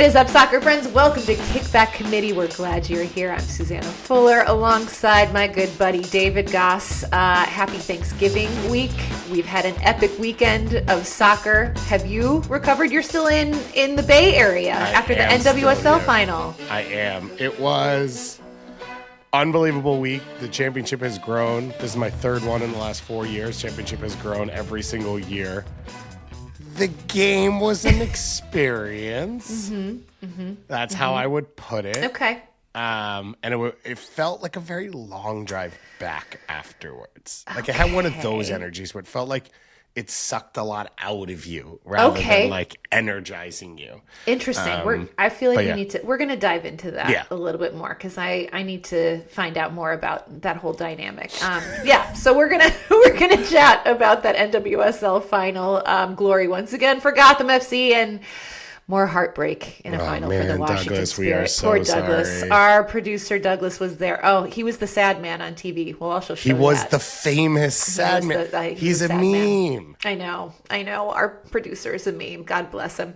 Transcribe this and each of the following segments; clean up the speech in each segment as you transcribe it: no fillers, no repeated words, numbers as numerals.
What is up, soccer friends? Welcome to Kickback Committee. We're glad you're here. I'm Susannah Fuller alongside my good buddy David Goss. Happy Thanksgiving week. We've had an epic weekend of soccer. Have you recovered? You're still in the Bay Area after the NWSL final. I am. It was unbelievable week. The championship has grown. This is my third one in the last 4 years. Championship has grown every single year. The game was an experience. That's how I would put it. Okay. And it felt like a very long drive back afterwards. Like it had one of those energies where it felt like it sucked a lot out of you rather than like energizing you. Interesting. I feel like we're going to dive into that a little bit more because I need to find out more about that whole dynamic. So we're going to chat about that NWSL final. Glory once again for Gotham FC and more heartbreak in a final for the Washington Douglas, Spirit. we are so Poor Douglas. sorry. Our producer Douglas was there. Oh, he was the sad man on TV. We'll also show He was that. the famous sad man. He's a meme. I know. Our producer is a meme. God bless him.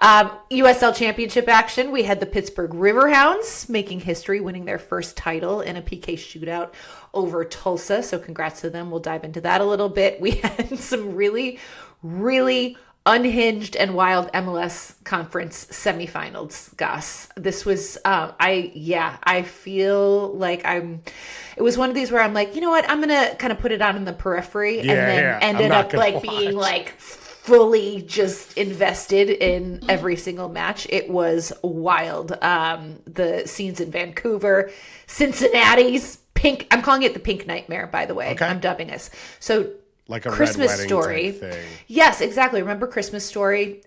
USL Championship action. We had the Pittsburgh Riverhounds making history, winning their first title in a PK shootout over Tulsa. So congrats to them. We'll dive into that a little bit. We had some really, really unhinged and wild MLS Conference Semifinals, Gus. This was, I feel like it was one of these where I'm like, you know what, I'm going to kind of put it on in the periphery and then ended up like being like fully just invested in every single match. It was wild. The scenes in Vancouver, Cincinnati's pink, I'm calling it the pink nightmare, by the way. Okay. I'm dubbing this. So like a Christmas Red Wedding Story. type thing. Yes, exactly. Remember Christmas Story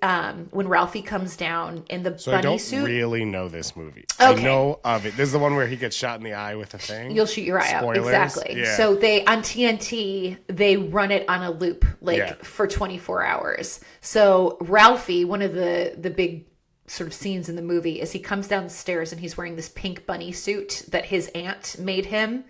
when Ralphie comes down in the bunny suit? I don't really know this movie. Okay. I know of it. This is the one where he gets shot in the eye with a thing. You'll shoot your eye out. Exactly. Yeah. So they on TNT they run it on a loop for 24 hours. So Ralphie, one of the big sort of scenes in the movie is he comes down the stairs and he's wearing this pink bunny suit that his aunt made him.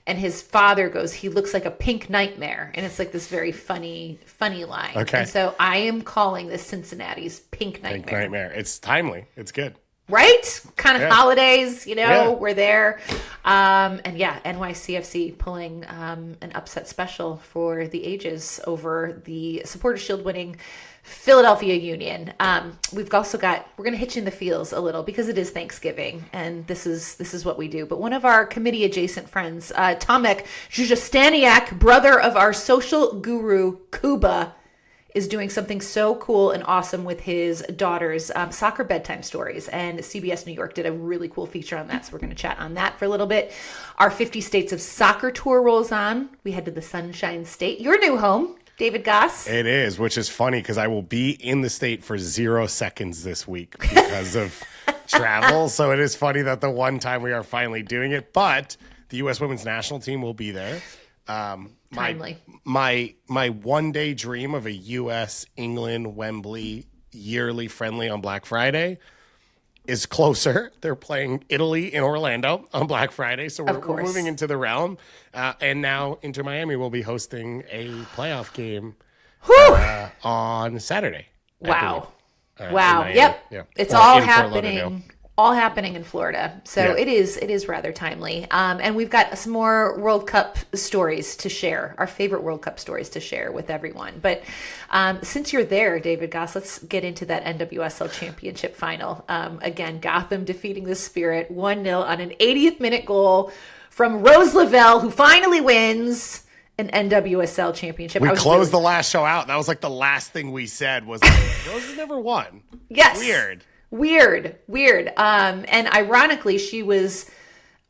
And his father goes, he looks like a pink nightmare. And it's like this very funny line. Okay. And so I am calling this Cincinnati's pink nightmare. Pink nightmare. It's timely. It's good. Right? Kind of holidays, Yeah. we're there. NYCFC pulling an upset special for the ages over the Supporters Shield winning Philadelphia Union. We've also got, we're going to hit you in the feels a little because it is Thanksgiving and this is what we do. But one of our committee adjacent friends, Tomek Krzyzostaniak, brother of our social guru, Kuba, is doing something so cool and awesome with his daughter's Soccer Bedtime Stories. And CBS New York did a really cool feature on that. So we're going to chat on that for a little bit. Our 50 States of Soccer tour rolls on. We head to the Sunshine State, your new home, David Goss. It is, which is funny because I will be in the state for 0 seconds this week because of travel. So it is funny that the one time we are finally doing it, but the U.S. women's national team will be there. Timely. My one day dream of a U.S. England Wembley yearly friendly on Black Friday is closer. They're playing Italy in Orlando on Black Friday, so we're moving into the realm. And now Inter Miami will be hosting a playoff game on Saturday. Wow. Wow. Yep. Yeah. It's Or all in Fort Lauderdale. happening in Florida. So it is rather timely. And we've got some more World Cup stories to share, our favorite World Cup stories to share with everyone. But since you're there, David Goss, let's get into that NWSL Championship final. Again, Gotham defeating the Spirit 1-0 on an 80th minute goal from Rose Lavelle, who finally wins an NWSL Championship. We closed the last show out. That was like the last thing we said was like, Rose has never won. Yes. Weird. And ironically, she was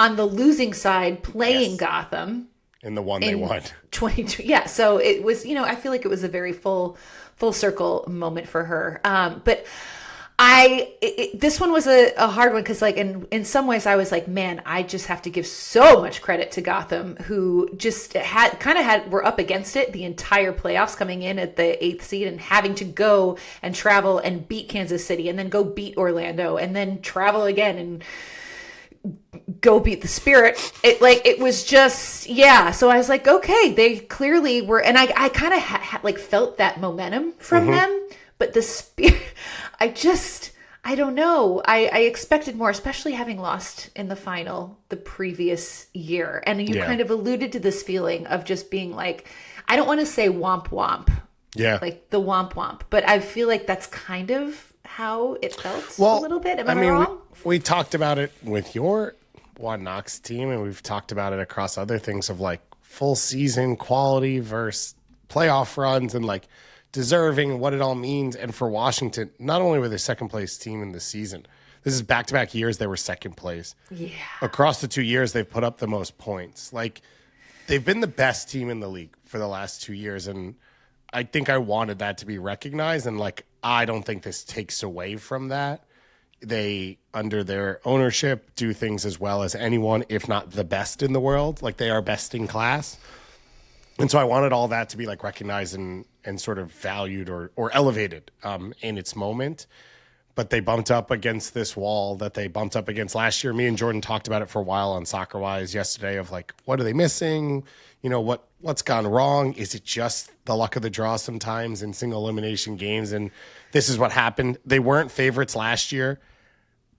on the losing side playing Gotham. In the one they won. 22. Yeah. So it was, I feel like it was a very full circle moment for her. But this one was a hard one because like in some ways I was like, man, I just have to give so much credit to Gotham, who just were up against it the entire playoffs, coming in at the 8th seed and having to go and travel and beat Kansas City and then go beat Orlando and then travel again and go beat the Spirit. It was just, so I was like, okay, they clearly were, and I kind of felt that momentum from them, but the Spirit, I don't know. I expected more, especially having lost in the final the previous year. And you kind of alluded to this feeling of just being like, I don't want to say womp womp. Yeah. Like the womp womp. But I feel like that's kind of how it felt a little bit. Am I wrong? We talked about it with your Juan Knox team, and we've talked about it across other things of like full season quality versus playoff runs and like deserving, what it all means. And for Washington, not only were they second place team in the season, this is back-to-back years they were second place. Yeah. Across the 2 years, they've put up the most points. Like, they've been the best team in the league for the last 2 years, and I think I wanted that to be recognized, and like, I don't think this takes away from that. They, under their ownership, do things as well as anyone, if not the best in the world. Like, they are best in class. And so I wanted all that to be like recognized and sort of valued or elevated in its moment. But they bumped up against this wall that they bumped up against last year. Me and Jordan talked about it for a while on Soccer Wise yesterday of like, what are they missing? You know, what's gone wrong? Is it just the luck of the draw sometimes in single elimination games? And this is what happened. They weren't favorites last year.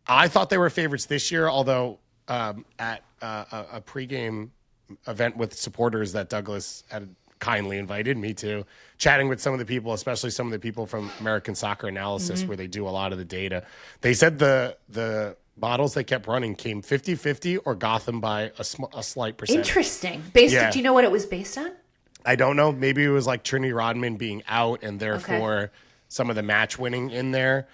I thought they were favorites this year, although at a pregame event with supporters that Douglas had kindly invited me to, chatting with some of the people, especially some of the people from American Soccer Analysis, where they do a lot of the data. They said the models they kept running came 50-50 or Gotham by a slight percentage. Interesting. Do you know what it was based on? I don't know. Maybe it was like Trinity Rodman being out and therefore some of the match winning in there.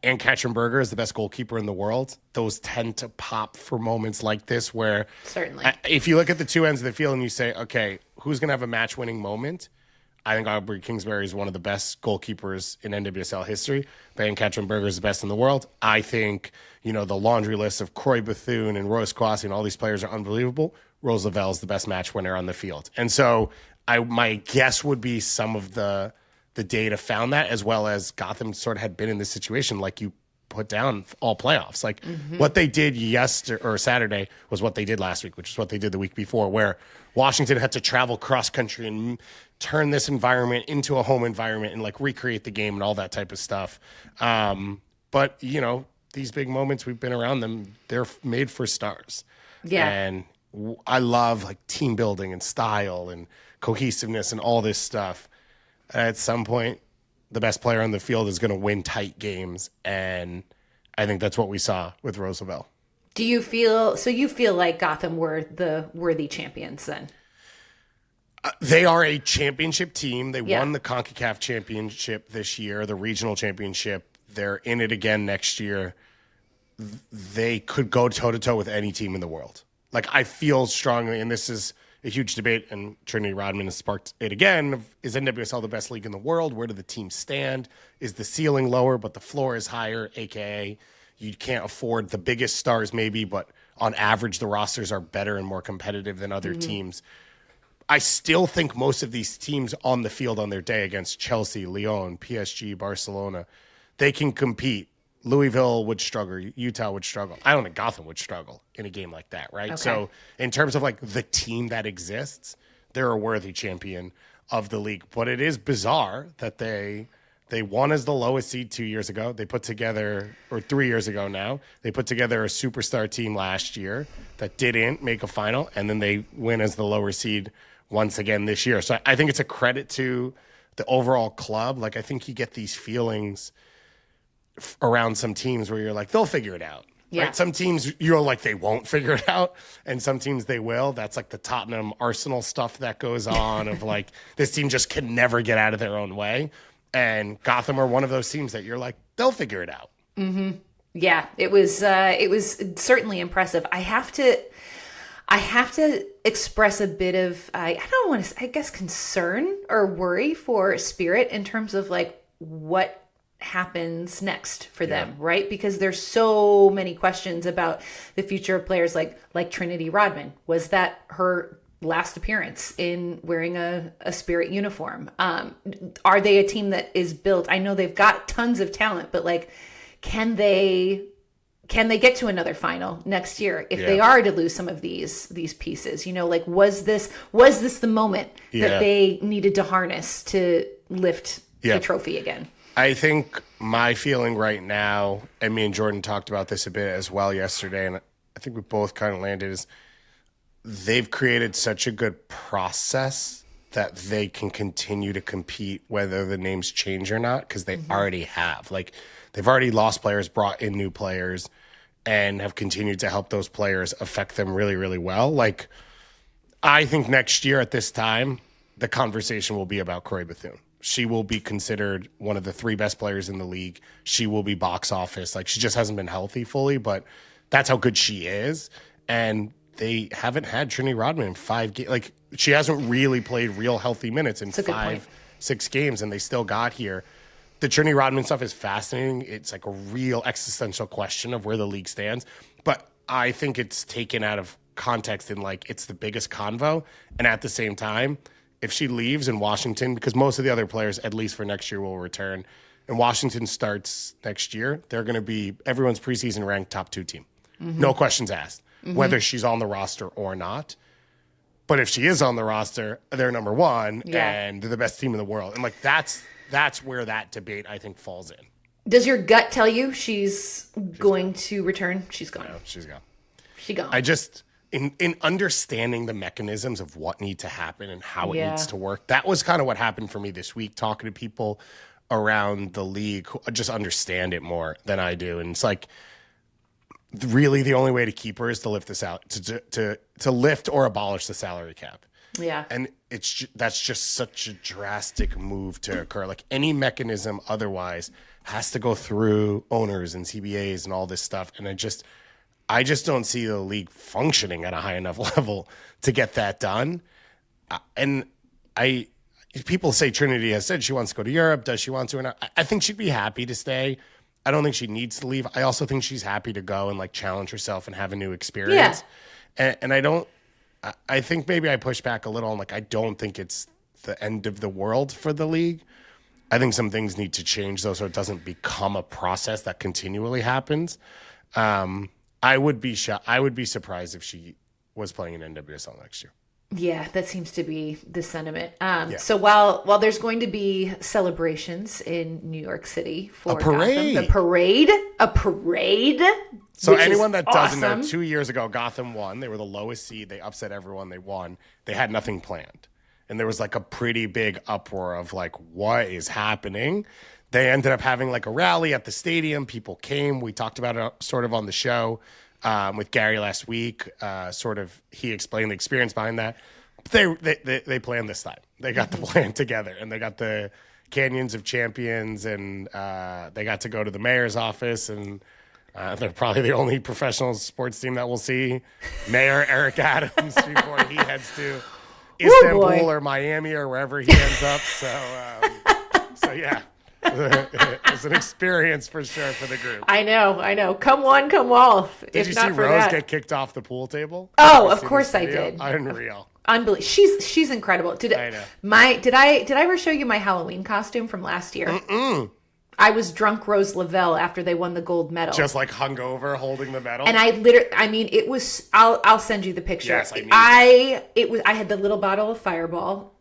And Katzenberger is the best goalkeeper in the world. Those tend to pop for moments like this where certainly if you look at the two ends of the field and you say, okay, who's going to have a match-winning moment? I think Aubrey Kingsbury is one of the best goalkeepers in NWSL history. Ben Katzenberger is the best in the world. I think, you know, the laundry list of Croy Bethune and Royce Kwasi and all these players are unbelievable. Rose Lavelle is the best match winner on the field. And so my guess would be some of the data found that, as well as Gotham sort of had been in this situation like you put down all playoffs. Like what they did Saturday was what they did last week, which is what they did the week before, where Washington had to travel cross country and turn this environment into a home environment and like recreate the game and all that type of stuff. But, you know, these big moments, we've been around them. They're made for stars. Yeah. And I love like team building and style and cohesiveness and all this stuff. At some point, the best player on the field is going to win tight games, and I think that's what we saw with Roosevelt. Do you feel like Gotham were the worthy champions then? They are a championship team. They won the CONCACAF championship this year, the regional championship. They're in it again next year. They could go toe-to-toe with any team in the world. Like, I feel strongly, and this is a huge debate, and Trinity Rodman has sparked it again. Is NWSL the best league in the world? Where do the teams stand? Is the ceiling lower, but the floor is higher, a.k.a. you can't afford the biggest stars maybe, but on average the rosters are better and more competitive than other teams. I still think most of these teams on the field on their day against Chelsea, Lyon, PSG, Barcelona, they can compete. Louisville would struggle. Utah would struggle. I don't think Gotham would struggle in a game like that, right? Okay. So in terms of like the team that exists, they're a worthy champion of the league. But it is bizarre that they won as the lowest seed 2 years ago. They put together, or 3 years ago now, they put together a superstar team last year that didn't make a final, and then they win as the lower seed once again this year. So I think it's a credit to the overall club. Like, I think you get these feelings around some teams where you're like, they'll figure it out. Yeah. Right? Some teams you're like, they won't figure it out, and some teams they will. That's like the Tottenham Arsenal stuff that goes on of like, this team just can never get out of their own way. And Gotham are one of those teams that you're like, they'll figure it out. Mm-hmm. Yeah, it was certainly impressive. I have to express a bit of, I don't want to, I guess, concern or worry for Spirit in terms of like what happens next for them, right? Because there's so many questions about the future of players like Trinity Rodman. Was that her last appearance in wearing a Spirit uniform? Are they a team that is built? I know they've got tons of talent, but like, can they get to another final next year if they are to lose some of these pieces? You know, like, was this the moment that they needed to harness to lift the trophy again? I think my feeling right now, and me and Jordan talked about this a bit as well yesterday, and I think we both kind of landed, is they've created such a good process that they can continue to compete whether the names change or not, because they already have. Like, they've already lost players, brought in new players, and have continued to help those players affect them really, really well. Like, I think next year at this time, the conversation will be about Corey Bethune. She will be considered one of the 3 best players in the league. She will be box office. Like, she just hasn't been healthy fully, but that's how good she is. And they haven't had Trini Rodman in 5 games. Like, she hasn't really played real healthy minutes in 5, 6 games, and they still got here. The Trini Rodman stuff is fascinating. It's like a real existential question of where the league stands. But I think it's taken out of context in, like, it's the biggest convo. And at the same time, if she leaves in Washington, because most of the other players, at least for next year, will return, and Washington starts next year, they're going to be everyone's preseason ranked top 2 team. No questions asked, whether she's on the roster or not. But if she is on the roster, they're number 1, and they're the best team in the world. And, like, that's where that debate, I think, falls in. Does your gut tell you she's going to return? She's gone. No, she's gone. She's gone. I just... In understanding the mechanisms of what need to happen and how it needs to work, that was kind of what happened for me this week, talking to people around the league who just understand it more than I do. And it's like, really the only way to keep her is to lift this out, to lift or abolish the salary cap. Yeah. And that's just such a drastic move to occur. Like, any mechanism otherwise has to go through owners and CBAs and all this stuff. And I just don't see the league functioning at a high enough level to get that done. And people say Trinity has said she wants to go to Europe. Does she want to or not? I think she'd be happy to stay. I don't think she needs to leave. I also think she's happy to go and, like, challenge herself and have a new experience. Yeah. And I think maybe I push back a little. I'm like, I don't think it's the end of the world for the league. I think some things need to change, though, so it doesn't become a process that continually happens. I would be surprised if she was playing in NWSL next year. Yeah, that seems to be the sentiment. So while there's going to be celebrations in New York City for a parade, Gotham, a parade. So anyone that doesn't know, 2 years ago, Gotham won. They were the lowest seed. They upset everyone. They won. They had nothing planned, and there was, like, a pretty big uproar of, like, what is happening. They ended up having, like, a rally at the stadium. People came. We talked about it sort of on the show with Gary last week. He explained the experience behind that. They planned this time. They got the plan together, and they got the Canyons of Champions, and they got to go to the mayor's office, and they're probably the only professional sports team that we'll see Mayor Eric Adams before he heads to Istanbul or Miami or wherever he ends up. So yeah. It's an experience for sure for the group. I know. Come one, come all. Did you see Rose get kicked off the pool table? Oh, of course I did. Unreal. Unbelievable. She's incredible. I know. Did I ever show you my Halloween costume from last year? Mm-mm. I was drunk Rose Lavelle after they won the gold medal. Just, like, hungover holding the medal. And it was. I'll send you the picture. Yes, I had the little bottle of Fireball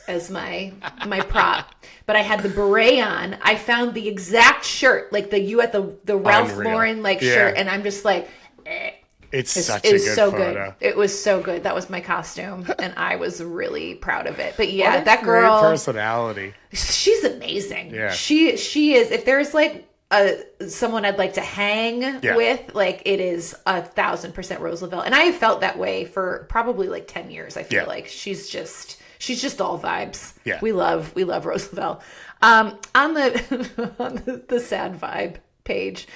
as my prop, but I had the beret on. I found the exact shirt, like the Ralph Lauren shirt, and I'm just like, It's such a good photo. It was so good. That was my costume, and I was really proud of it. But yeah, that girl, great personality. She's amazing. Yeah, she is. If there's like someone I'd like to hang with, like, it is 1,000% Rose Lavelle, and I have felt that way for probably like 10 years. I feel like she's just all vibes. Yeah, we love Rose Lavelle. On the on the sad vibe page.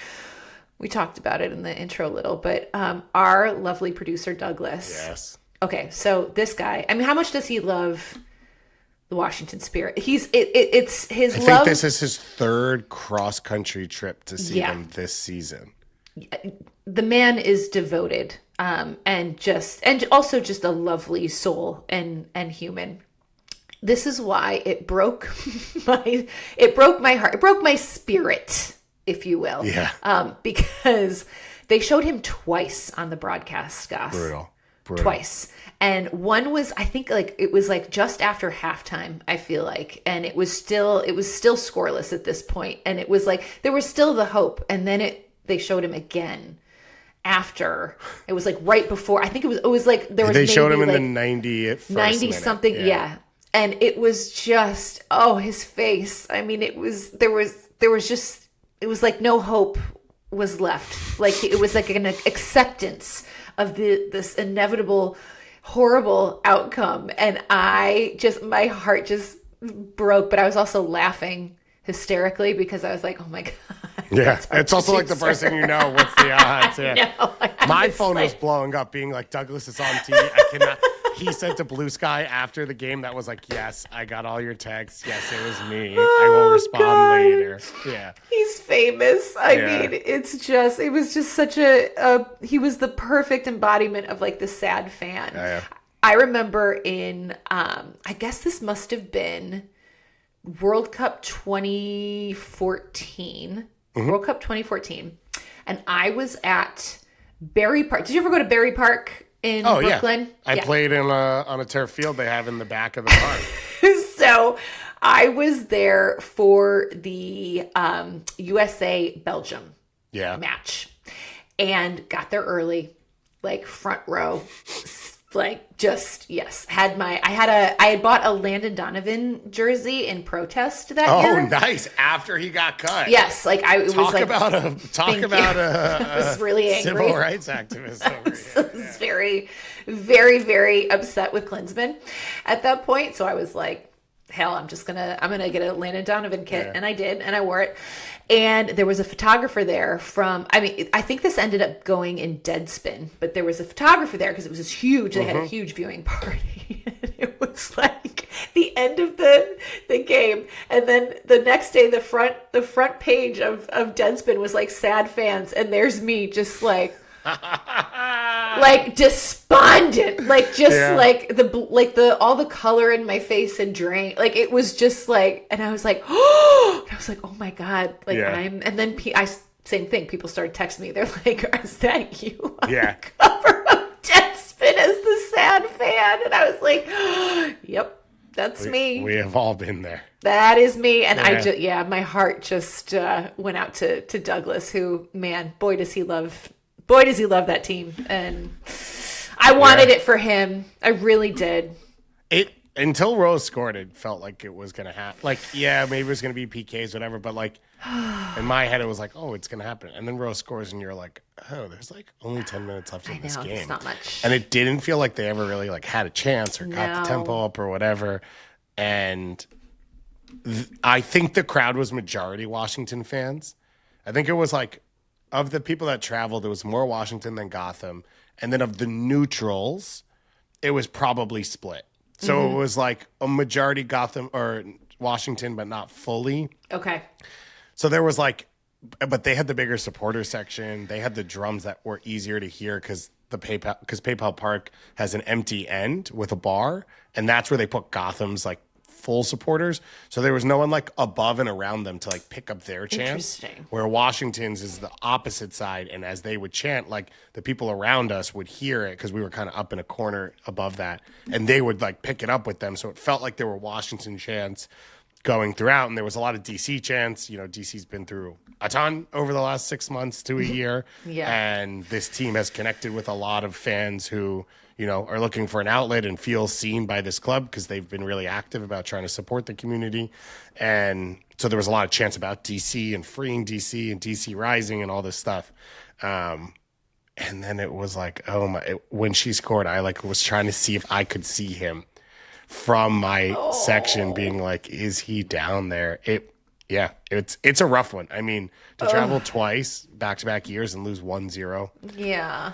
We talked about it in the intro a little, but our lovely producer, Douglas. Yes. Okay, so this guy, I mean, how much does he love the Washington Spirit? It's his love. I think this is his third cross-country trip to see them this season. The man is devoted and also just a lovely soul and human. This is why it broke my heart. It broke my spirit, if you will. Yeah. Because they showed him twice on the broadcast, Gus. Brutal. twice. And one was, I think, like it was like just after halftime, I feel like, and it was still scoreless at this point, and it was like there was still the hope, and then they showed him again after. It was like right before. I think it was like there was they showed him in like the 90th 90 something, yeah. And it was just, his face. I mean, it was like no hope was left. Like it was like an acceptance of this inevitable, horrible outcome. And my heart just broke, but I was also laughing hysterically because I was like, oh my God. Yeah, it's also like the first thing you know, what's the odds? Yeah. My phone was blowing up being like, Douglas is on TV. I cannot. He sent to Blue Sky after the game that was like, yes, I got all your texts. Yes, it was me. I will respond later. Yeah. He's famous. I mean, it was just such he was the perfect embodiment of like the sad fan. Yeah. I remember in, I guess this must have been World Cup 2014. Mm-hmm. World Cup 2014. And I was at Berry Park. Did you ever go to Berry Park in Brooklyn? Yeah. I played on a turf field they have in the back of the park. So I was there for the USA Belgium match and got there early, like front row. Like just I had bought a Landon Donovan jersey in protest that year. Oh, nice! After he got cut. Yes, like talk about a I was really angry. Civil rights activist. I was very, very, very upset with Klinsmann at that point. So I was like, hell, I'm gonna get a Landon Donovan kit, and I did, and I wore it. And there was a photographer there I think this ended up going in Deadspin, but there was a photographer there because it was this huge, they had a huge viewing party. And it was like the end of the game. And then the next day, the front page of Deadspin was like sad fans. And there's me just like, like despondent, like just like all the color in my face had drained. Like it was just like, and I was like, oh my God, like and then same thing. People started texting me. They're like, "Is that you on the cover of Deadspin as the sad fan?" And I was like, "Yep, that's me. We have all been there. That is me." And my heart just went out to Douglas, who, man, boy does he love that team, and I wanted it for him. I really did. Until Rose scored, it felt like it was going to happen. Like, maybe it was going to be PKs, whatever. But like, in my head, it was like, oh, it's going to happen. And then Rose scores, and you're like, oh, there's like only 10 minutes left in this game. It's not much. And it didn't feel like they ever really like had a chance or got the tempo up or whatever. And I think the crowd was majority Washington fans. I think it was like, of the people that traveled, it was more Washington than Gotham. And then of the neutrals, it was probably split. So it was like a majority Gotham or Washington, but not fully. Okay. So there was like, but they had the bigger supporter section. They had the drums that were easier to hear because PayPal Park has an empty end with a bar. And that's where they put Gotham's like full supporters. So there was no one like above and around them to like pick up their chant. Interesting. Where Washington's is the opposite side. And as they would chant, like the people around us would hear it because we were kind of up in a corner above that. And they would like pick it up with them. So it felt like there were Washington chants going throughout. And there was a lot of DC chants. You know, DC's been through a ton over the last 6 months to a year. And this team has connected with a lot of fans who, you know, are looking for an outlet and feel seen by this club because they've been really active about trying to support the community. And so there was a lot of chants about DC and freeing DC and DC rising and all this stuff. And then it was like, when she scored, I like was trying to see if I could see him from my section being like, is he down there? It's a rough one. I mean, to travel twice back-to-back years and lose 1-0. Yeah.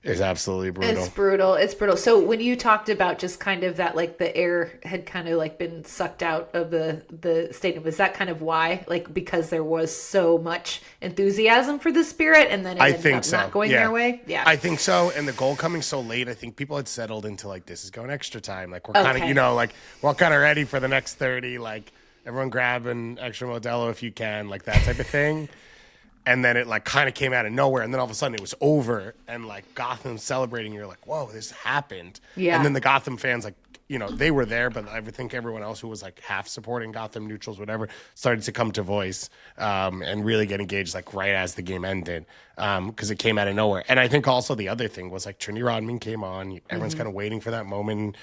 Is absolutely brutal. It's brutal. So when you talked about just kind of that, like the air had kind of like been sucked out of the stadium, was that kind of why? Like because there was so much enthusiasm for the Spirit and then it ended up not going their way? Yeah. I think so. And the goal coming so late, I think people had settled into like, this is going extra time. Like we're kind of, you know, like we're kind of ready for the next 30. Like everyone grab an extra Modelo if you can, like that type of thing. And then it like kind of came out of nowhere, and then all of a sudden it was over, and like Gotham celebrating. You're like, whoa, this happened. Yeah. And then the Gotham fans, like, you know, they were there, but I think everyone else who was like half supporting Gotham, neutrals, whatever, started to come to voice and really get engaged like right as the game ended because it came out of nowhere. And I think also the other thing was like Trinity Rodman came on. Everyone's kind of waiting for that moment.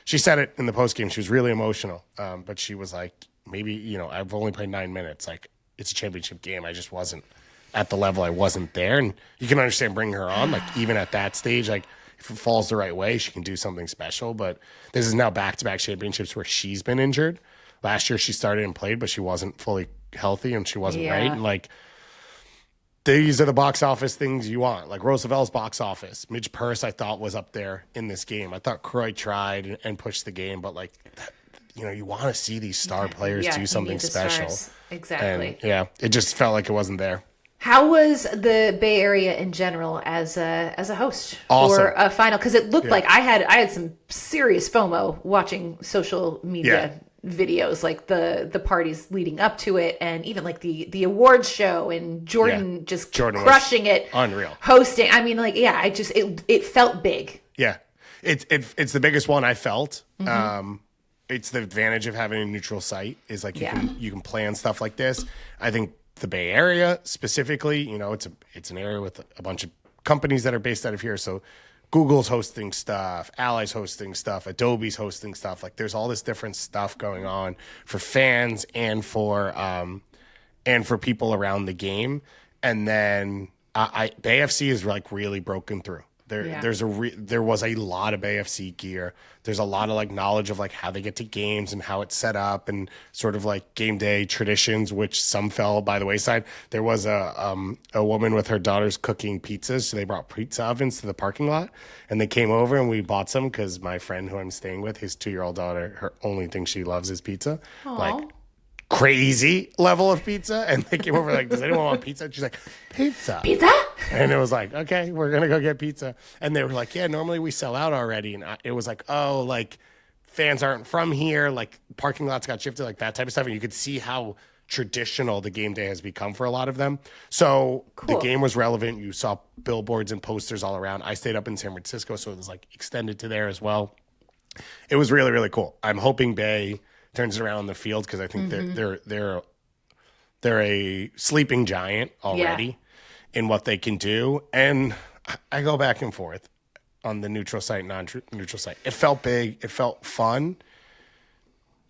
She said it in the post game. She was really emotional, but she was like, maybe, you know, I've only played 9 minutes. Like, it's a championship game. I just wasn't at the level. I wasn't there. And you can understand bringing her on, like even at that stage, like if it falls the right way, she can do something special. But this is now back-to-back championships where she's been injured. Last year she started and played, but she wasn't fully healthy and she wasn't right. And like, these are the box office things you want. Like Roosevelt's box office. Midge Purse, I thought, was up there in this game. I thought Croy tried and pushed the game, but like, you know, you want to see these star players do something special. Stars. Exactly. And it just felt like it wasn't there. How was the Bay Area in general as a host for a final? Because it looked like I had some serious FOMO watching social media videos, like the parties leading up to it, and even like the awards show, and Jordan crushing it, unreal hosting. I mean, like it felt big. Yeah, it's the biggest one I felt. It's the advantage of having a neutral site is like you can plan stuff like this. I think the Bay Area specifically, you know, it's an area with a bunch of companies that are based out of here. So Google's hosting stuff, Ally's hosting stuff, Adobe's hosting stuff. Like there's all this different stuff going on for fans and for people around the game. And then Bay FC is like really broken through. There was a lot of Bay FC gear. There's a lot of like knowledge of like how they get to games and how it's set up and sort of like game day traditions, which some fell by the wayside. There was a woman with her daughters cooking pizzas, so they brought pizza ovens to the parking lot, and they came over and we bought some because my friend who I'm staying with, his 2-year-old daughter, her only thing she loves is pizza. Aww. Like crazy level of pizza, and they came over like, does anyone want pizza? And she's like, pizza. And it was like, okay, we're gonna go get pizza. And they were like, yeah, normally we sell out already. And it was like, oh, like fans aren't from here, like parking lots got shifted, like that type of stuff. And you could see how traditional the game day has become for a lot of them. So the game was relevant. You saw billboards and posters all around. I stayed up in San Francisco, so it was like extended to there as well. It was really, really cool. I'm hoping Bay turns it around on the field because I think they're a sleeping giant already in what they can do. And I go back and forth on the neutral site, non-neutral site. It felt big. It felt fun.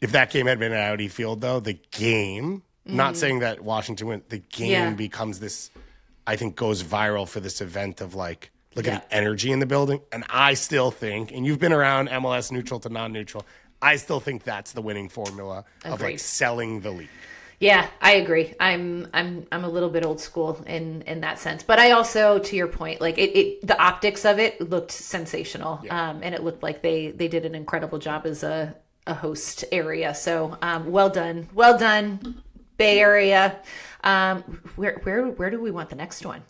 If that game had been at Audi Field, though, the game, not saying that Washington went, the game becomes this, I think, goes viral for this event of like, look at the energy in the building. And I still think, and you've been around MLS neutral to non-neutral, I still think that's the winning formula of like selling the league. Yeah, I agree. I'm a little bit old school in that sense, but I also, to your point, like the optics of it looked sensational, and it looked like they did an incredible job as a host area. So well done, Bay Area. Where do we want the next one?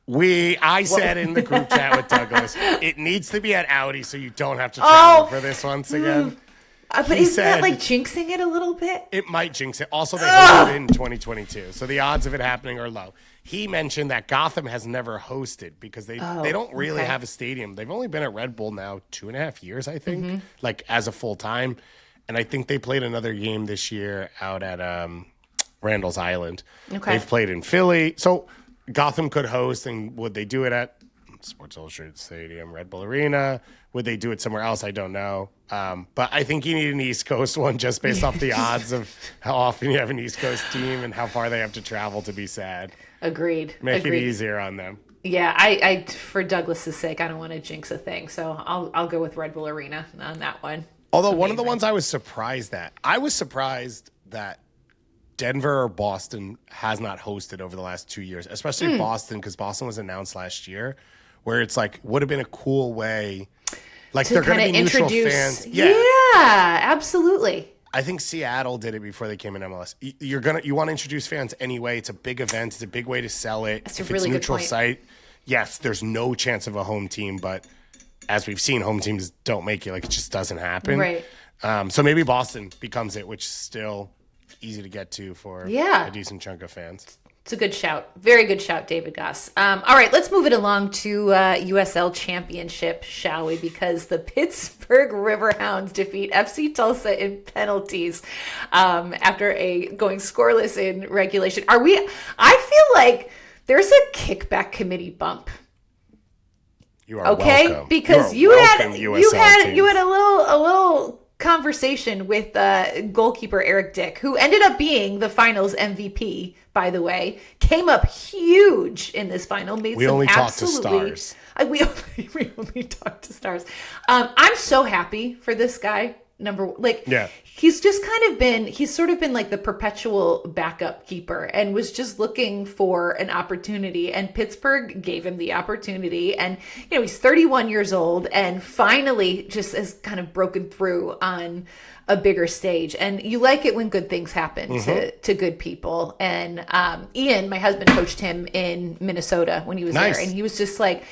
I said in the group chat with Douglas, it needs to be at Audi so you don't have to travel for this once again. But isn't that like jinxing it a little bit? It might jinx it. Also, they hosted in 2022, so the odds of it happening are low. He mentioned that Gotham has never hosted because they don't really have a stadium. They've only been at Red Bull now 2.5 years, I think, like as a full time. And I think they played another game this year out at Randall's Island. Okay. They've played in Philly. So Gotham could host, and would they do it at Sports Illustrated Stadium, Red Bull Arena? Would they do it somewhere else? I don't know. But I think you need an East Coast one just based off the odds of how often you have an East Coast team and how far they have to travel to be sad. Agreed. Make it easier on them. Yeah, I for Douglas's sake, I don't want to jinx a thing, so I'll go with Red Bull Arena on that one. Although one of the ones I was surprised that Denver or Boston has not hosted over the last 2 years, especially Boston, because Boston was announced last year, where it's like would have been a cool way. Like they're going to be neutral fans. Yeah, absolutely. I think Seattle did it before they came in MLS. You want to introduce fans anyway. It's a big event. It's a big way to sell it. That's a really good point. Site, yes, there's no chance of a home team, but as we've seen, home teams don't make it. Like it just doesn't happen. Right. So maybe Boston becomes it, which is still easy to get to for a decent chunk of fans. It's a good shout. Very good shout, David Goss. All right, let's move it along to USL Championship, shall we? Because the Pittsburgh Riverhounds defeat FC Tulsa in penalties after going scoreless in regulation. I feel like there's a kickback committee bump. You are okay, welcome. because you had a little conversation with goalkeeper Eric Dick, who ended up being the finals MVP, by the way, came up huge in this final. We only talked to stars. We only talked to stars. I'm so happy for this guy. He's just he's sort of been like the perpetual backup keeper and was just looking for an opportunity, and Pittsburgh gave him the opportunity. And, he's 31 years old and finally just has kind of broken through on a bigger stage. And you like it when good things happen to good people. And Ian, my husband, coached him in Minnesota when he was there. And he was just like,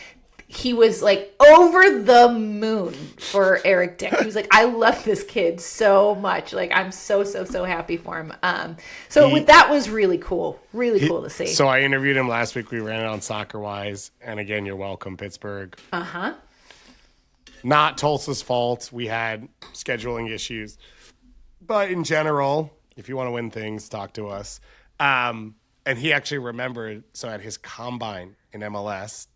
over the moon for Eric Dick. He was like, I love this kid so much. Like, I'm so happy for him. That was really cool. Really cool to see. So I interviewed him last week. We ran it on Soccer Wise. And again, you're welcome, Pittsburgh. Not Tulsa's fault. We had scheduling issues. But in general, if you want to win things, talk to us. And he actually remembered, so at his combine in MLS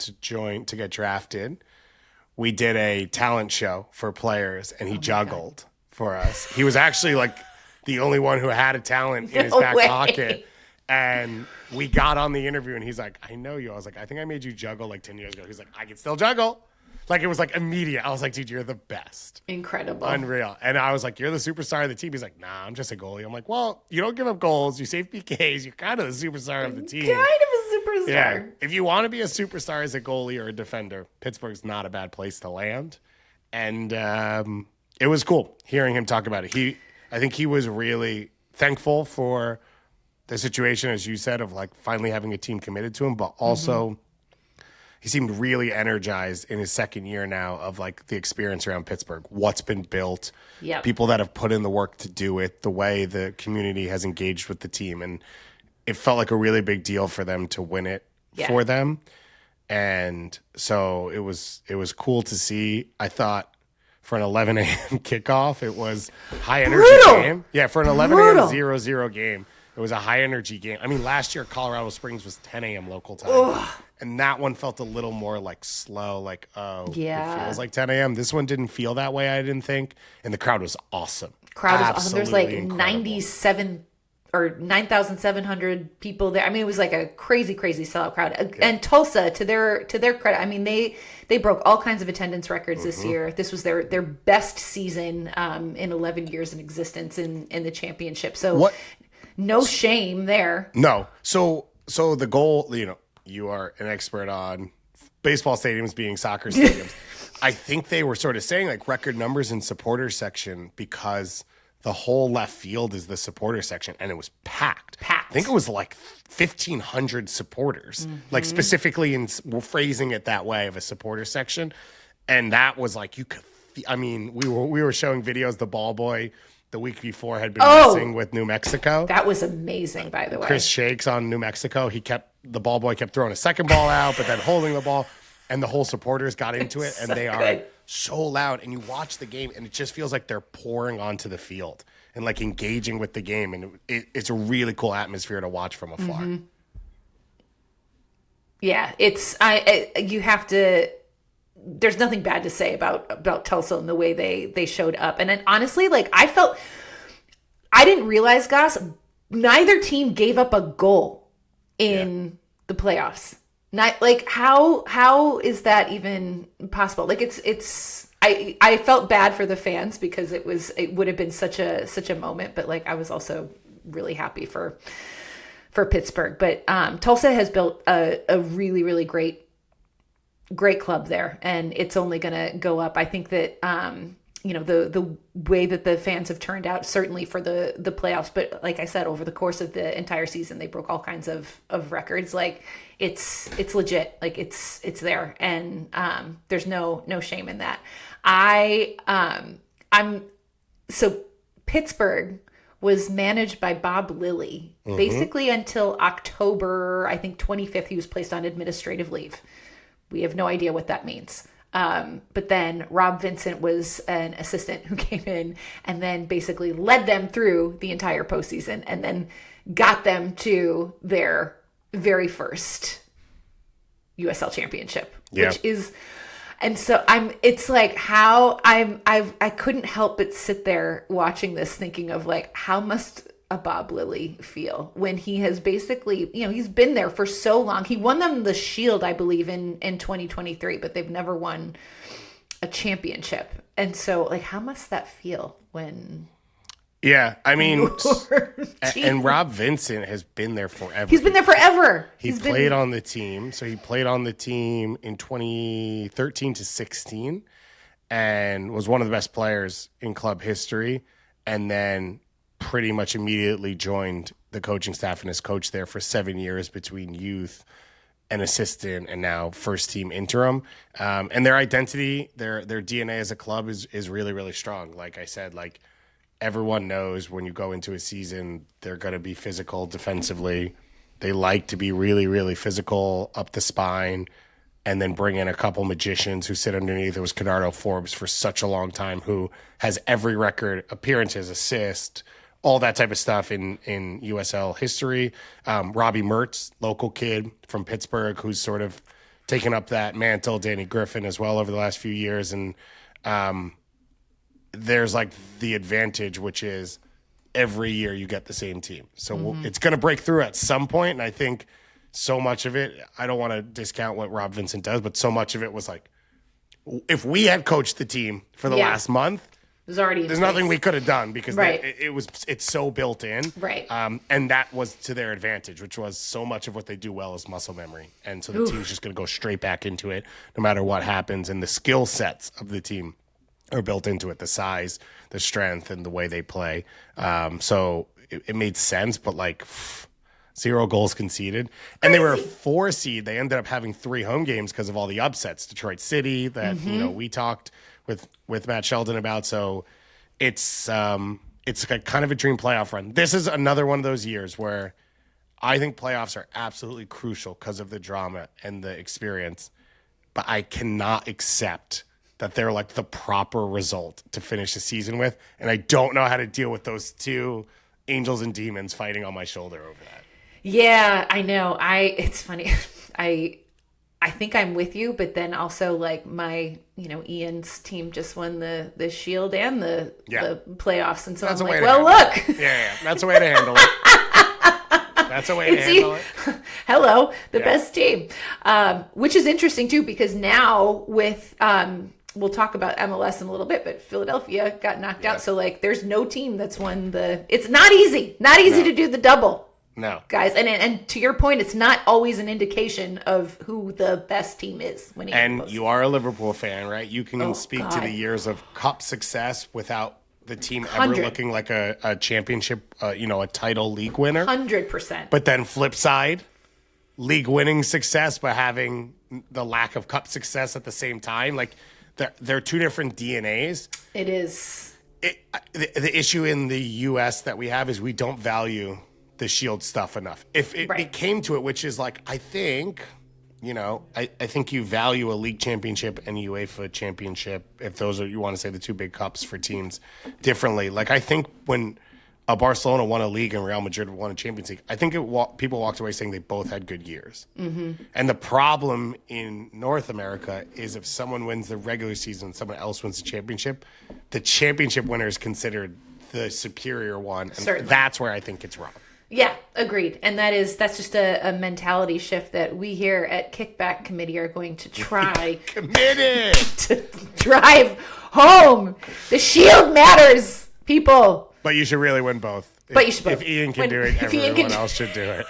to get drafted, we did a talent show for players, and he juggled for us. He was actually like the only one who had a talent in his back pocket. And we got on the interview, and he's like, I know you. I was like, I think I made you juggle like 10 years ago. He's like, I can still juggle. Like, it was like immediate. I was like, dude, you're the best. Incredible. Unreal. And I was like, you're the superstar of the team. He's like, nah, I'm just a goalie. I'm like, well, you don't give up goals. You save PKs. You're kind of the superstar of the team. Kind of a superstar. Yeah. If you want to be a superstar as a goalie or a defender, Pittsburgh's not a bad place to land. And it was cool hearing him talk about it. I think he was really thankful for the situation, as you said, of like finally having a team committed to him, but also he seemed really energized in his second year now of like the experience around Pittsburgh, what's been built, people that have put in the work to do it, the way the community has engaged with the team. And it felt like a really big deal for them to win it for them. And so it was cool to see. I thought for an 11 a.m. kickoff, it was high energy game. Yeah, for an 11 a.m. 0-0 game, it was a high energy game. I mean, last year Colorado Springs was 10 a.m. local time. Ugh. And that one felt a little more like slow, like, it feels like 10 a.m. This one didn't feel that way, I didn't think. And the crowd was awesome. Awesome. There's like incredible. 97 or 9,700 people there. I mean, it was like a crazy sellout crowd. Yeah. And Tulsa, to their credit, I mean, they broke all kinds of attendance records this year. This was their best season in 11 years in existence in the championship. So no shame there. No. So the goal, you are an expert on baseball stadiums being soccer stadiums. I think they were sort of saying like record numbers in supporter section because the whole left field is the supporter section, and it was packed. I think it was like 1,500 supporters, like specifically we're phrasing it that way of a supporter section. And that was like, we were showing videos, the ball boy the week before had been messing with New Mexico. That was amazing, by the way. Chris Shakes on New Mexico. The ball boy kept throwing a second ball out, but then holding the ball, and the whole supporters got into it, and they are so loud. And you watch the game, and it just feels like they're pouring onto the field and like engaging with the game, and it's a really cool atmosphere to watch from afar. Yeah, you have to. There's nothing bad to say about Tulsa and the way they showed up. And then honestly, like I didn't realize, Goss, neither team gave up a goal in the playoffs. Not like how is that even possible? Like I felt bad for the fans because it would have been such a moment, but like I was also really happy for Pittsburgh. But Tulsa has built a really, really great club there, and it's only going to go up. I think that the way that the fans have turned out, certainly for the playoffs, but like I said, over the course of the entire season, they broke all kinds of records. Like it's legit, like it's there, and there's no shame in that. So Pittsburgh was managed by Bob Lilly, basically until October, I think 25th, he was placed on administrative leave. We have no idea what that means. But then Rob Vincent was an assistant who came in and then basically led them through the entire postseason and then got them to their very first USL Championship, which is, and so it's like how I couldn't help but sit there watching this thinking of like, how must a Bob Lilly feel when he has basically, he's been there for so long. He won them the Shield, I believe, in 2023, but they've never won a championship. And so like, how must that feel when... Yeah, I mean, and Rob Vincent has been there forever. He's been there forever. He played on the team. So he played on the team in 2013 to 16 and was one of the best players in club history. And then pretty much immediately joined the coaching staff and has coached there for 7 years between youth and assistant and now first team interim. And their identity, their DNA as a club is really, really strong. Like I said, like, everyone knows when you go into a season, they're going to be physical defensively. They like to be really, really physical up the spine and then bring in a couple magicians who sit underneath. It was Canardo Forbes for such a long time who has every record, appearances, assist, all that type of stuff in USL history. Robbie Mertz, local kid from Pittsburgh who's sort of taken up that mantle. Danny Griffin as well over the last few years. And there's like the advantage, which is every year you get the same team. So it's going to break through at some point. And I think so much of it, I don't want to discount what Rob Vincent does, but so much of it was like, if we had coached the team for the last month, there's nothing we could have done because it's so built in. Right. And that was to their advantage, which was so much of what they do well is muscle memory. And so the team's just going to go straight back into it no matter what happens. And the skill sets of the team are built into it, the size, the strength, and the way they play. So it made sense, but like 0 goals conceded. And they were a 4 seed. They ended up having 3 home games because of all the upsets. Detroit City that we talked with Matt Sheldon about. So it's kind of a dream playoff run. This is another one of those years where I think playoffs are absolutely crucial because of the drama and the experience. But I cannot accept that they're like the proper result to finish the season with. And I don't know how to deal with those two angels and demons fighting on my shoulder over that. Yeah, I know. It's funny. I think I'm with you, but then also like my, Ian's team just won the Shield and the playoffs. And so I'm like, well, look. Yeah, that's a way to handle it. That's a way to handle it. Hello, the best team. Which is interesting too, because now with, we'll talk about MLS in a little bit, but Philadelphia got knocked out. So like, there's no team that's won it's not easy to do the double. No. Guys, and to your point, it's not always an indication of who the best team is winning. And you are a Liverpool fan, right? You can speak to the years of cup success without the team ever looking like a championship, a title league winner. 100%. But then flip side, league winning success, but having the lack of cup success at the same time. Like, they're two different DNAs. It is. The issue in the U.S. that we have is we don't value the Shield stuff enough. If it came to it, which is like, I think, I think you value a league championship and a UEFA championship, if those are, you want to say the two big cups for teams differently. Like, I think when a Barcelona won a league and Real Madrid won a Champions League, I think people walked away saying they both had good years. Mm-hmm. And the problem in North America is if someone wins the regular season and someone else wins the championship winner is considered the superior one. And that's where I think it's wrong. Yeah, agreed. And that's just a mentality shift that we here at Kickback Committee are going to try committed to drive home. The Shield matters, people. But you should really win both. But you should both. If Ian can do it, everyone else should do it.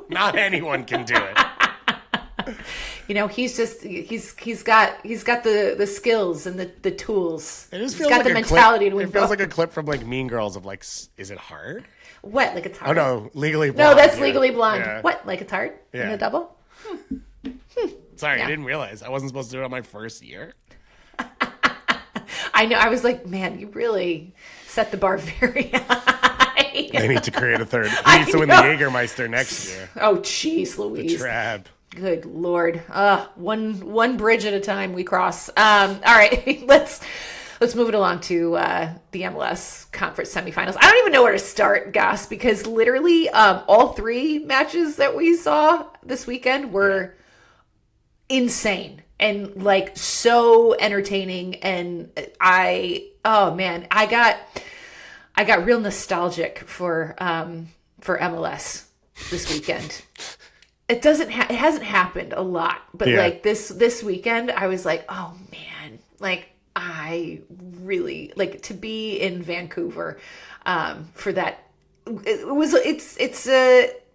Not anyone can do it. He's got the skills and the tools. It just feels got like the mentality to win. It feels like a clip from like Mean Girls of like, is it hard? What, like it's hard? Oh no, Legally Blonde. No, that's Legally Blonde. Yeah. What, like it's hard? Yeah. In the double? Sorry, I didn't realize. I wasn't supposed to do it on my first year. I know. I was like, man, you really set the bar very high. They need to create a third. He needs to win the Jägermeister next year. Oh, jeez, Louise. The Trab. Good Lord. One bridge at a time we cross. All right, let's move it along to the MLS Conference Semifinals. I don't even know where to start, Gus, because literally all three matches that we saw this weekend were insane and like so entertaining. And I got real nostalgic for MLS this weekend. It hasn't happened a lot, but like this weekend, I was like, oh man, like I really like to be in Vancouver for that.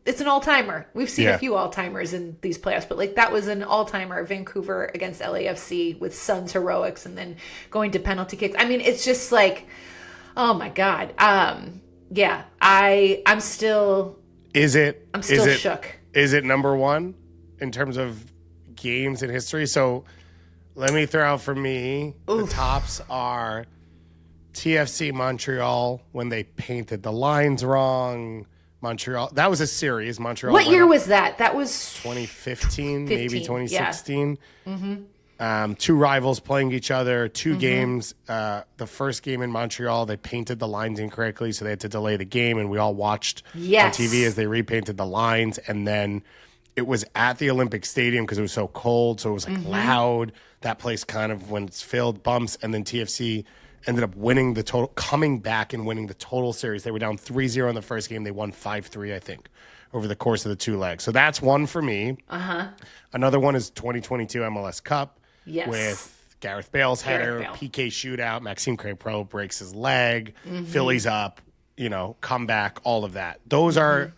It's an all-timer. We've seen a few all-timers in these playoffs, but like that was an all-timer. Vancouver against LAFC with Suns heroics and then going to penalty kicks. I mean, it's just like, oh my God. I'm still shook. Is it number one in terms of games in history? So let me throw out for me. The tops are TFC Montreal when they painted the lines wrong. Montreal. That was a series. Montreal. What year was that? That was 2015, maybe 2016. Yeah. Mm-hmm. Two rivals playing each other, two games. The first game in Montreal, they painted the lines incorrectly, so they had to delay the game, and we all watched on TV as they repainted the lines. And then it was at the Olympic Stadium because it was so cold, so it was like loud. That place kind of, when it's filled, bumps. And then TFC ended up winning the total, coming back and winning the total series. They were down 3-0 in the first game. They won 5-3, I think, over the course of the two legs. So that's one for me. Another one is 2022 MLS Cup. Yes. With Gareth Bale's header, PK shootout, Maxime Crépin breaks his leg, Philly's up, comeback, all of that. Those are,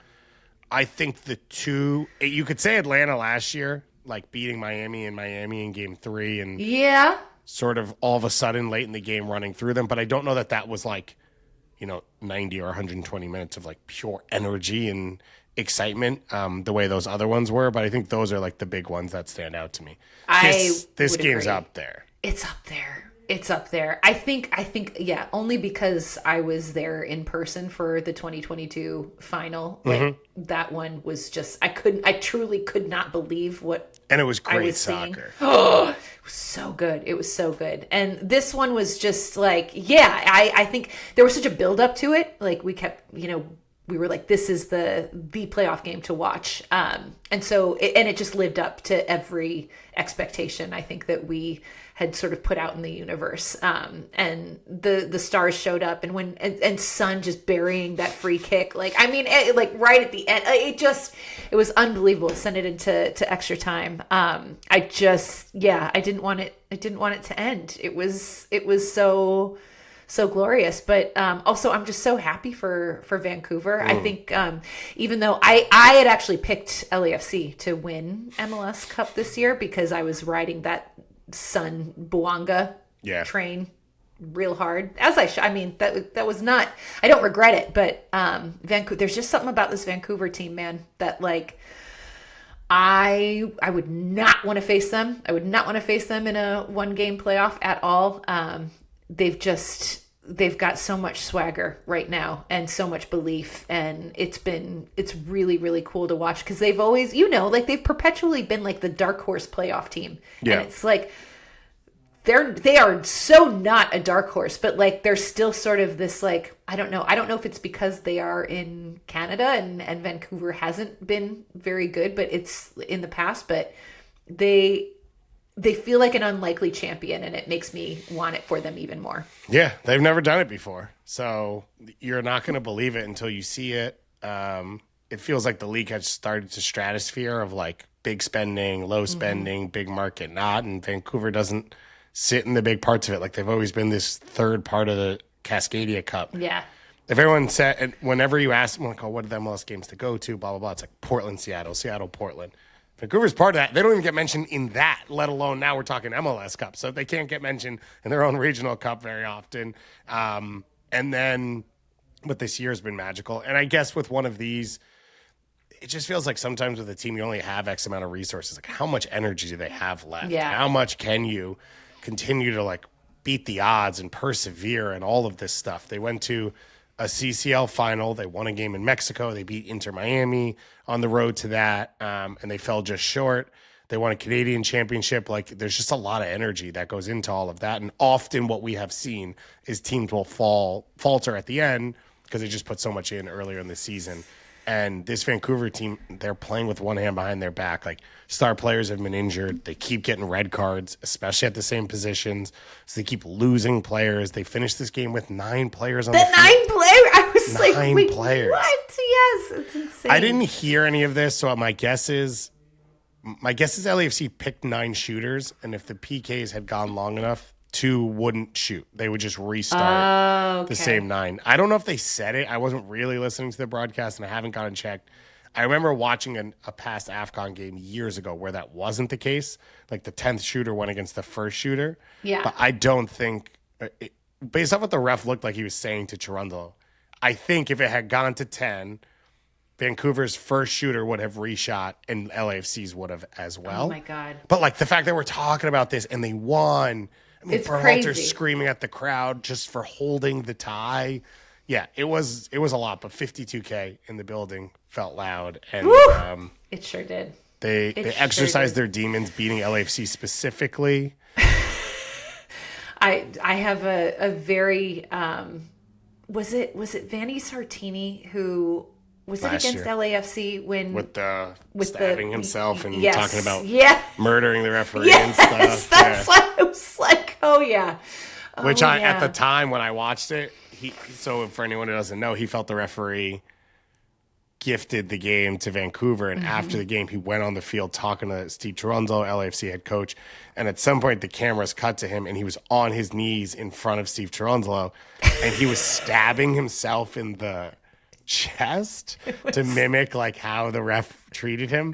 I think, the two. You could say Atlanta last year, like beating Miami in game 3 and sort of all of a sudden late in the game running through them. But I don't know that was like, 90 or 120 minutes of like pure energy and excitement the way those other ones were. But I think those are like the big ones that stand out to me. This game's up there. It's up there. I think, only because I was there in person for the 2022 final. Like, that one was just, I truly could not believe what. And it was great soccer. Oh, it was so good. It was so good. And this one was just like, I think there was such a build up to it. Like we kept, we were like, this is the playoff game to watch. And so, it just lived up to every expectation I think that we had sort of put out in the universe. And the stars showed up, and Son just burying that free kick. Like, I mean, right at the end, it was unbelievable. Send it into extra time. I didn't want it to end. It was so glorious, but also I'm just so happy for Vancouver. I think even though I had actually picked LAFC to win MLS Cup this year because I was riding that Sun Bouanga train real hard, as I mean that was not, I don't regret it, but Vancouver, there's just something about this Vancouver team, man, that like I would not want to face them. I would not want to face them in a one game playoff at all. They've got so much swagger right now and so much belief, and it's really, really cool to watch because they've always, they've perpetually been like the dark horse playoff team. And it's like they are so not a dark horse, but like they're still sort of this, like, I don't know if it's because they are in Canada and Vancouver hasn't been very good, but it's in the past, but they feel like an unlikely champion, and it makes me want it for them even more. Yeah, they've never done it before. So you're not going to believe it until you see it. It feels like the league has started to stratosphere of like big spending, low spending, big market not, and Vancouver doesn't sit in the big parts of it. Like they've always been this third part of the Cascadia Cup. Yeah. If everyone said, and whenever you ask them, like, what are the MLS games to go to, blah, blah, blah, it's like Portland, Seattle, Portland. Vancouver's part of that. They don't even get mentioned in that, let alone now we're talking MLS Cup. So they can't get mentioned in their own regional cup very often. And then, but this year has been magical. And I guess with one of these, it just feels like sometimes with a team, you only have X amount of resources. Like, how much energy do they have left? Yeah. How much can you continue to, like, beat the odds and persevere and all of this stuff? They went to a CCL final. They won a game in Mexico. They beat Inter Miami on the road to that, and they fell just short. They won a Canadian championship. Like, there's just a lot of energy that goes into all of that. And often what we have seen is teams will falter at the end because they just put so much in earlier in the season. And this Vancouver team, they're playing with one hand behind their back. Like, star players have been injured. They keep getting red cards, especially at the same positions. So they keep losing players. They finished this game with 9 players on the field. 9 players? I was like, wait, players. What? Yes, it's insane. I didn't hear any of this, so my guess is LAFC picked 9 shooters, and if the PKs had gone long enough, 2 wouldn't shoot. They would just restart the same 9. I don't know if they said it. I wasn't really listening to the broadcast, and I haven't gone and checked. I remember watching a past AFCON game years ago where that wasn't the case. Like, the 10th shooter went against the first shooter. Yeah. But I don't think, based off what the ref looked like he was saying to Chirundolo, I think if it had gone to 10, Vancouver's first shooter would have reshot and LAFC's would have as well. Oh, my God. But, like, the fact that we're talking about this and they won. I mean, It's Berhalter's crazy. screaming at the crowd just for holding the tie. Yeah, it was a lot, but 52K in the building felt loud. And It sure did. they sure exercised did. their demons, beating LAFC specifically. I have a very was it Vanni Sartini who was it Last against year. LAFC when With with stabbing himself and yes, talking about yeah. murdering the referee Yes, and stuff. that's why I was like, oh yeah. Which Oh, at the yeah. time when I watched it, so for anyone who doesn't know, he felt the referee gifted the game to Vancouver, and after the game, he went on the field talking to Steve Chirundolo, LAFC head coach, and at some point the cameras cut to him, and he was on his knees in front of Steve Chirundolo, and he was stabbing himself in the chest to mimic like how the ref treated him.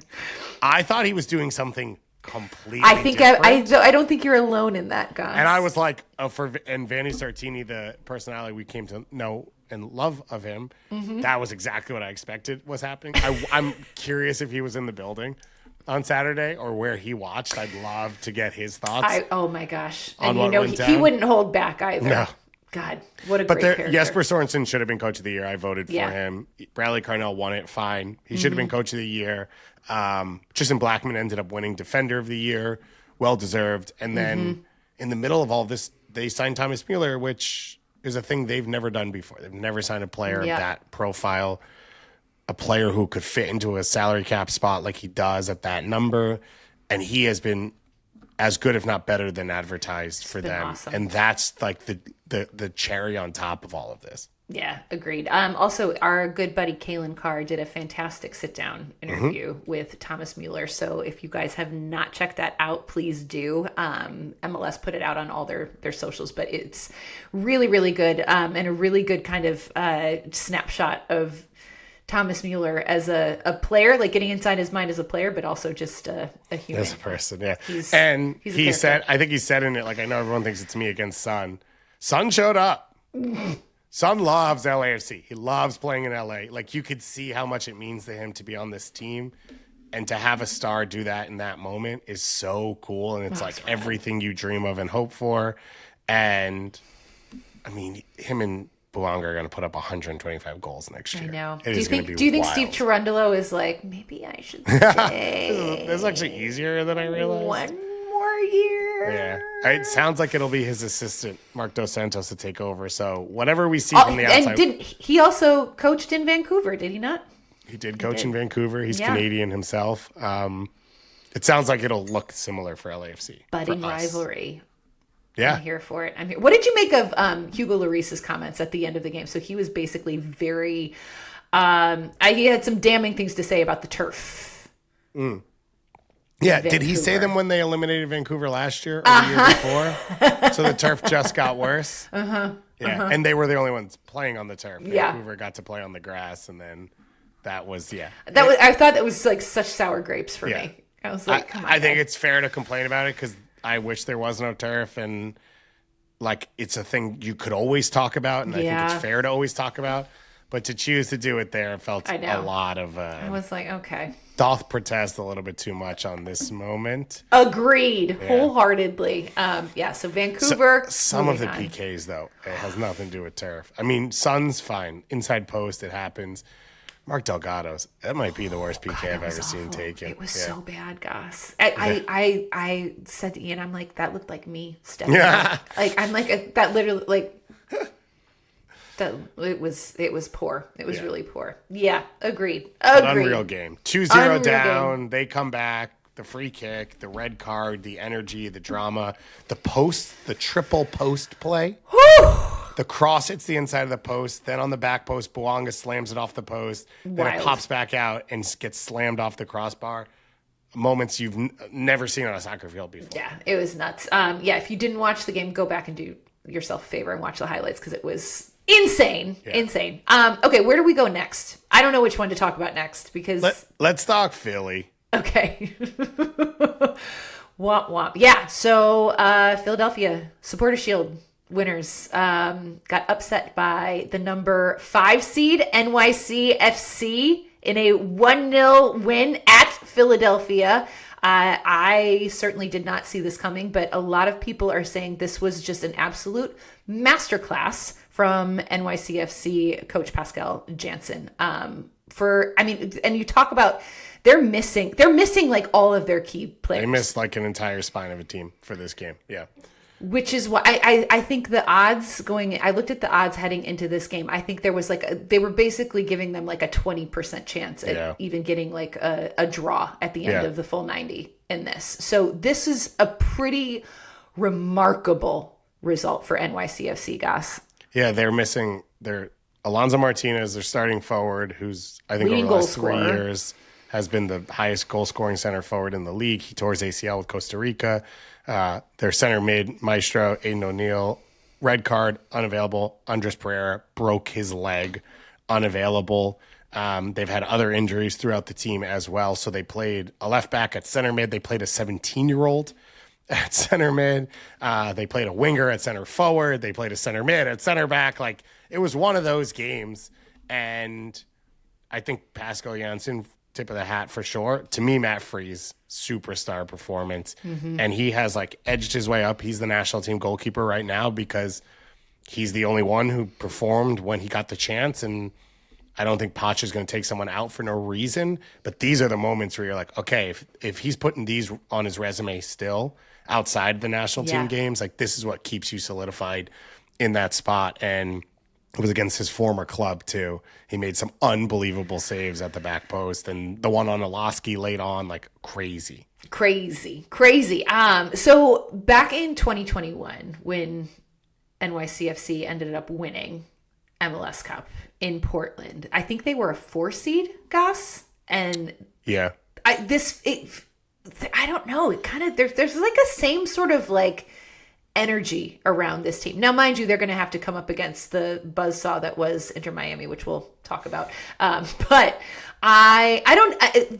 I thought he was doing something completely I think different. I don't think you're alone in that, guy. And I was like, and Vanni Sartini, the personality we came to know and love of him, that was exactly what I expected was happening. I'm curious if he was in the building on Saturday or where he watched. I'd love to get his thoughts. oh my gosh. On And what went he down? wouldn't hold back either. No. God, what a But great character. Jesper Sorensen should have been coach of the year. I voted for Yeah. him. Bradley Carnell won it. Fine. He should have been coach of the year. Tristan Blackman ended up winning defender of the year. Well deserved. And then in the middle of all this, they signed Thomas Mueller, which is a thing they've never done before. They've never signed a player Yeah. of that profile, a player who could fit into a salary cap spot like he does at that number. And he has been as good, if not better, than advertised for been them. awesome. And that's like the cherry on top of all of this. Yeah, agreed. Also, our good buddy Kalen Carr did a fantastic sit-down interview with Thomas Mueller. So if you guys have not checked that out, please do. MLS put it out on all their socials, but it's really, really good and a really good kind of snapshot of Thomas Mueller as a player, like getting inside his mind as a player, but also just a human. As a person, yeah. He's and a he said, I think he said in it, like, I know everyone thinks it's me against Son. Son showed up. Son loves LAFC. He loves playing in LA. Like, you could see how much it means to him to be on this team. And to have a star do that in that moment is so cool. And it's like everything you dream of and hope for. And, I mean, him and Bouanga are going to put up 125 goals next year. I know. It Do you is gonna be think wild. Steve Chirundolo is like, maybe I should stay This is actually easier than I realized. one more year? Yeah. It sounds like it'll be his assistant, Mark Dos Santos, to take over. So whatever we see from the outside. And he also coached in Vancouver, did he not? He did coach in Vancouver. He's Yeah. Canadian himself. It sounds like it'll look similar for LAFC. Budding for us. rivalry. Yeah. I'm here for it. I'm here. What did you make of Hugo Lloris's comments at the end of the game? So he was basically very, he had some damning things to say about the turf. Yeah. Did he say Vancouver. them when they eliminated Vancouver last year or the year before? So the turf just got worse? Yeah. And they were the only ones playing on the turf. Yeah. Vancouver got to play on the grass, and then that was, yeah. I thought that was like such sour grapes for Yeah. me. I was like, come on. I think guys. it's fair to complain about it because I wish there was no turf, and like it's a thing you could always talk about, and I think Yeah. it's fair to always talk about. But to choose to do it there felt I know. a lot of I was like, okay. doth protest a little bit too much on this moment. Agreed, wholeheartedly. So Vancouver. Some of the PKs, though, it has nothing to do with tariff. I mean, Sun's fine. Inside post, it happens. Mark Delgado's, that might be the worst PK I've ever seen taken. It was so bad, Gus. I said to Ian, I'm like, that looked like me stepping up. Like, I'm like, that literally, like, that it was poor. It was really poor. Yeah, agreed. Unreal game. 2-0 down. Game. They come back. The free kick, the red card, the energy, the drama, the post, the triple post play. Whew. The cross hits the inside of the post. Then on the back post, Bouanga slams it off the post. Then it pops back out and gets slammed off the crossbar. Moments you've never seen on a soccer field before. Yeah, it was nuts. If you didn't watch the game, go back and do yourself a favor and watch the highlights because it was insane. Yeah. Insane. Okay, where do we go next? I don't know which one to talk about next because... Let's talk Philly. Okay. Womp womp. Yeah, so Philadelphia Supporter Shield winners got upset by the number 5 seed NYCFC in a 1-0 win at Philadelphia. I certainly did not see this coming, but a lot of people are saying this was just an absolute masterclass from NYCFC coach Pascal Jansen. And you talk about they're missing like all of their key players. They missed like an entire spine of a team for this game. Yeah. Which is why I think the odds I looked at the odds heading into this game. I think there was they were basically giving them like a 20% chance at even getting like a draw at the end of the full 90 in this. So this is a pretty remarkable result for NYCFC, guys. Yeah, they're missing Alonso Martinez, their starting forward, who's I think over the last 3 years has been the highest goal scoring center forward in the league. He tore his ACL with Costa Rica. Their center mid, Maestro, Aiden O'Neill, red card, unavailable. Andres Pereira broke his leg, unavailable. They've had other injuries throughout the team as well. So they played a left back at center mid. They played a 17-year-old at center mid. They played a winger at center forward. They played a center mid at center back. Like, it was one of those games. And I think Pascal Jansen, tip of the hat for sure. To me, Matt Freese, superstar performance. Mm-hmm. And he has like edged his way up. He's the national team goalkeeper right now because he's the only one who performed when he got the chance. And I don't think Poch is going to take someone out for no reason. But these are the moments where you're like, okay, if he's putting these on his resume still outside the national team games, like this is what keeps you solidified in that spot. And it was against his former club, too. He made some unbelievable saves at the back post. And the one on Oloski late on, like, crazy. Crazy. So back in 2021, when NYCFC ended up winning MLS Cup in Portland, I think they were a 4 seed, Gus. And yeah, I don't know. It kind of, there's like a same sort of like energy around this team. Now, mind you, they're going to have to come up against the buzzsaw that was Inter Miami, which we'll talk about. But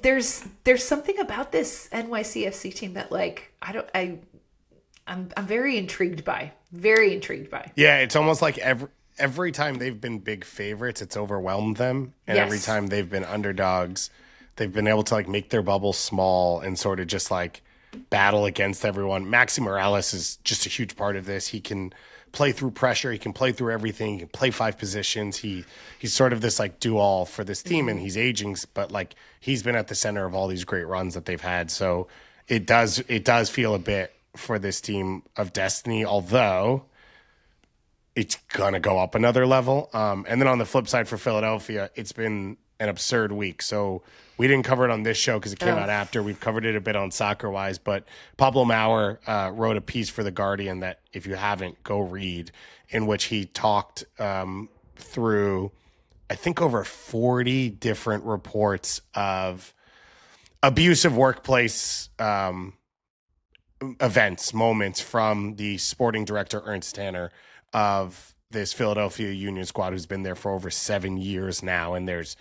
there's something about this NYCFC team that like, I'm very intrigued by. Yeah. It's almost like every time they've been big favorites, it's overwhelmed them. And every time they've been underdogs, they've been able to like make their bubble small and sort of just like battle against everyone. Maxi Morales is just a huge part of this. He can play through pressure. He can play through everything. He can play 5 positions. He's sort of this like do-all for this team, and he's aging, but like he's been at the center of all these great runs that they've had. So it does feel a bit for this team of destiny, although it's going to go up another level. And then on the flip side for Philadelphia, it's been an absurd week. So we didn't cover it on this show because it came out after. We've covered it a bit on Soccer Wise, but Pablo Maurer wrote a piece for The Guardian that, if you haven't, go read, in which he talked through, I think, over 40 different reports of abusive workplace events, moments from the sporting director, Ernst Tanner, of this Philadelphia Union squad, who's been there for over 7 years now. And there's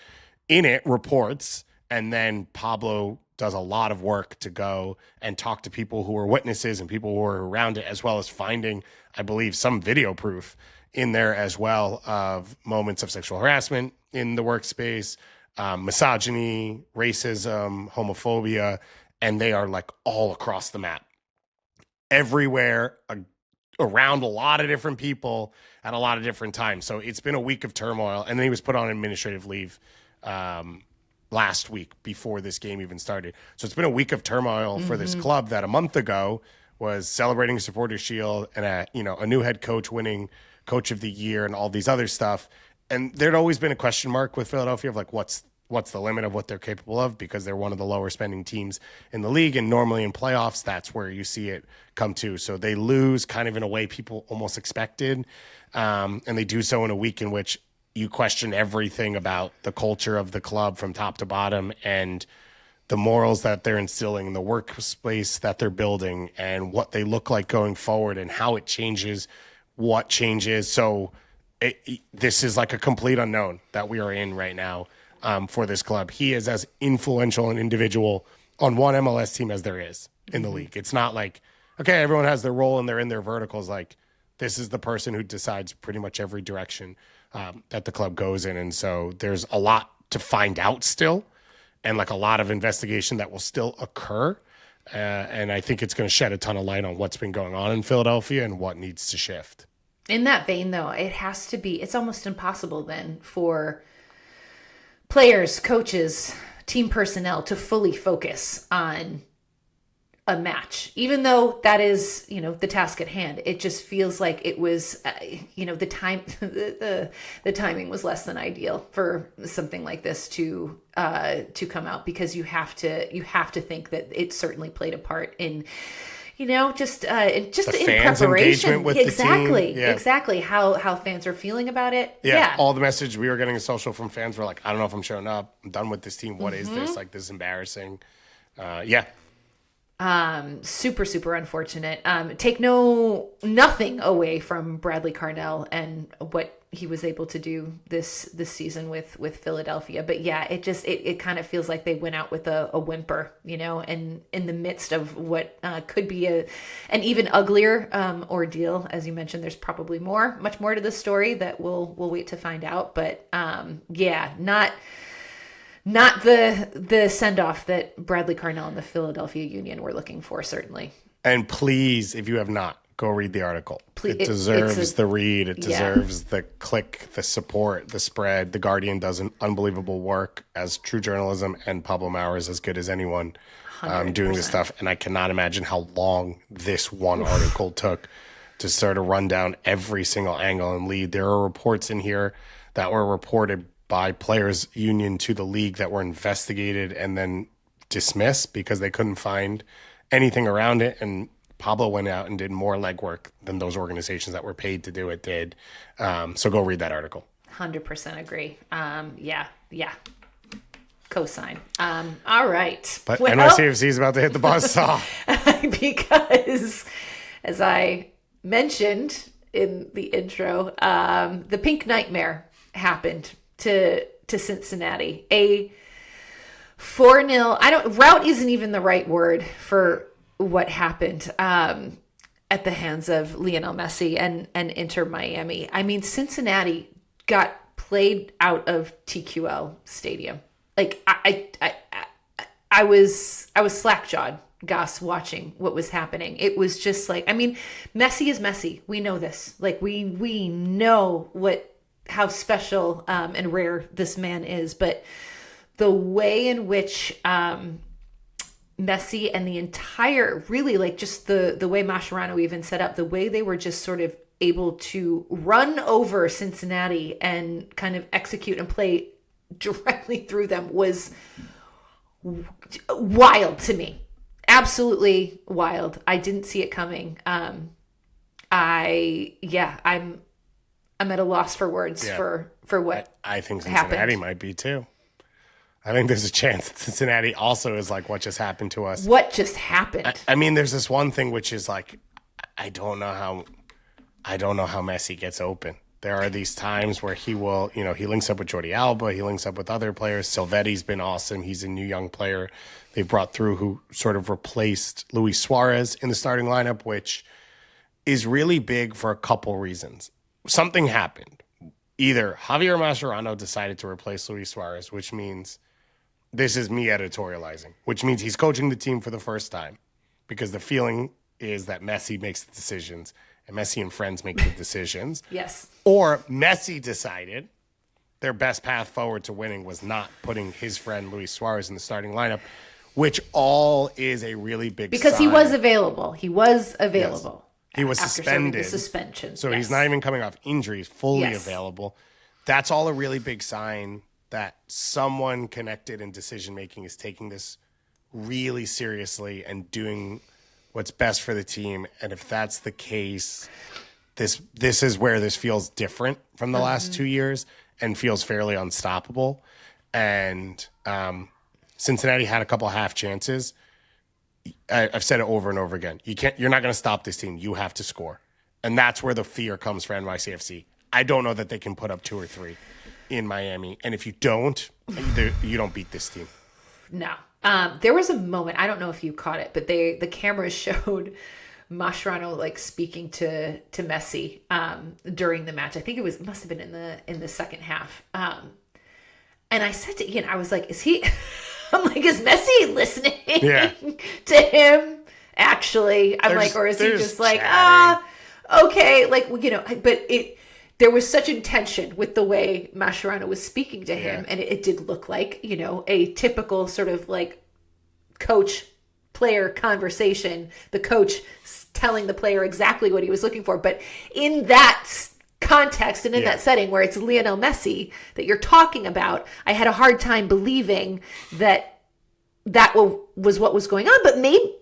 in it reports, and then Pablo does a lot of work to go and talk to people who were witnesses and people who were around it, as well as finding, I believe, some video proof in there as well of moments of sexual harassment in the workspace, misogyny, racism, homophobia, and they are like all across the map, everywhere, around a lot of different people at a lot of different times. So it's been a week of turmoil, and then he was put on administrative leave last week before this game even started. So it's been a week of turmoil for this club that a month ago was celebrating a supporter shield and a new head coach winning coach of the year and all these other stuff. And there'd always been a question mark with Philadelphia of like, what's the limit of what they're capable of, because they're one of the lower spending teams in the league. And normally in playoffs, that's where you see it come to. So they lose kind of in a way people almost expected. And they do so in a week in which you question everything about the culture of the club from top to bottom, and the morals that they're instilling, the workspace that they're building, and what they look like going forward, and how it changes, what changes. So this is like a complete unknown that we are in right now for this club. He is as influential an individual on one MLS team as there is in the league. It's not like, okay, everyone has their role and they're in their verticals. Like, this is the person who decides pretty much every direction that the club goes in. And so there's a lot to find out still, and like a lot of investigation that will still occur. And I think it's going to shed a ton of light on what's been going on in Philadelphia and what needs to shift. In that vein, though, it's almost impossible then for players, coaches, team personnel to fully focus on a match, even though that is, the task at hand. It just feels like it was, the time, the timing was less than ideal for something like this to come out, because you have to think that it certainly played a part in, just in fans' preparation. Engagement with exactly, the team. Yeah. Exactly how fans are feeling about it. Yeah, all the message we were getting in social from fans were like, I don't know if I'm showing up. I'm done with this team. What is this? Like, this is embarrassing. Super, super unfortunate. Take nothing away from Bradley Carnell and what he was able to do this season with Philadelphia. But yeah, it kind of feels like they went out with a whimper, and in the midst of what could be an even uglier ordeal. As you mentioned, there's probably much more to the story that we'll wait to find out. But not the send-off that Bradley Carnell and the Philadelphia Union were looking for, certainly. And please, if you have not, go read the article. It deserves the read. It deserves the click, the support, the spread. The Guardian does an unbelievable work as true journalism, and Pablo Maurer is as good as anyone doing this stuff. And I cannot imagine how long this one article took to sort of run down every single angle and lead. There are reports in here that were reported by players' union to the league that were investigated and then dismissed because they couldn't find anything around it. And Pablo went out and did more legwork than those organizations that were paid to do it did. So go read that article. 100% agree. Yeah. Cosign. All right. But NYCFC is about to hit the buzzsaw. Because, as I mentioned in the intro, the Pink Nightmare happened to Cincinnati. A 4-0, rout isn't even the right word for what happened at the hands of Lionel Messi and Inter Miami. I mean, Cincinnati got played out of TQL Stadium. Like, I was slack-jawed, Gus, watching what was happening. It was just like, Messi is Messi. We know this. Like, we know how special and rare this man is, but the way in which Messi and the entire, really, like, just the way Mascherano even set up, the way they were just sort of able to run over Cincinnati and kind of execute and play directly through them was wild to me. Absolutely wild. I didn't see it coming. I'm at a loss for words for what I think Cincinnati happened. might be too. I think there's a chance that Cincinnati also is like, what just happened to us? What just happened? There's this one thing which is like, I don't know how Messi gets open. There are these times where he will, he links up with Jordi Alba, he links up with other players. Silvetti's been awesome. He's a new young player they've brought through who sort of replaced Luis Suarez in the starting lineup, which is really big for a couple reasons. Something happened. either Javier Mascherano decided to replace Luis Suarez, which means this is me editorializing, which means he's coaching the team for the first time because the feeling is that Messi makes the decisions and Messi and friends make the decisions. Yes. Or Messi decided their best path forward to winning was not putting his friend Luis Suarez in the starting lineup, which all is a really big because sign. he was available. He was available. Yes. He was after suspended. The suspension. So yes. he's not even coming off injuries, fully Yes. available. That's all a really big sign that someone connected in decision making is taking this really seriously and doing what's best for the team. And if that's the case, this is where this feels different from the last 2 years and feels fairly unstoppable. And Cincinnati had a couple half chances. I've said it over and over again. You're not going to stop this team. You have to score. And that's where the fear comes for NYCFC. I don't know that they can put up 2 or 3 in Miami. And if you don't, you don't beat this team. No. There was a moment, I don't know if you caught it, but the cameras showed Mascherano like speaking to Messi during the match. I think it must have been in the second half. And I said to Ian, I was like, is Messi listening to him? Actually, I'm like, or is he just like, okay, like, but there was such intention with the way Mascherano was speaking to him, and it did look like, a typical sort of like coach-player conversation, the coach telling the player exactly what he was looking for. But in that context and in that setting where it's Lionel Messi that you're talking about, I had a hard time believing that was what was going on. But maybe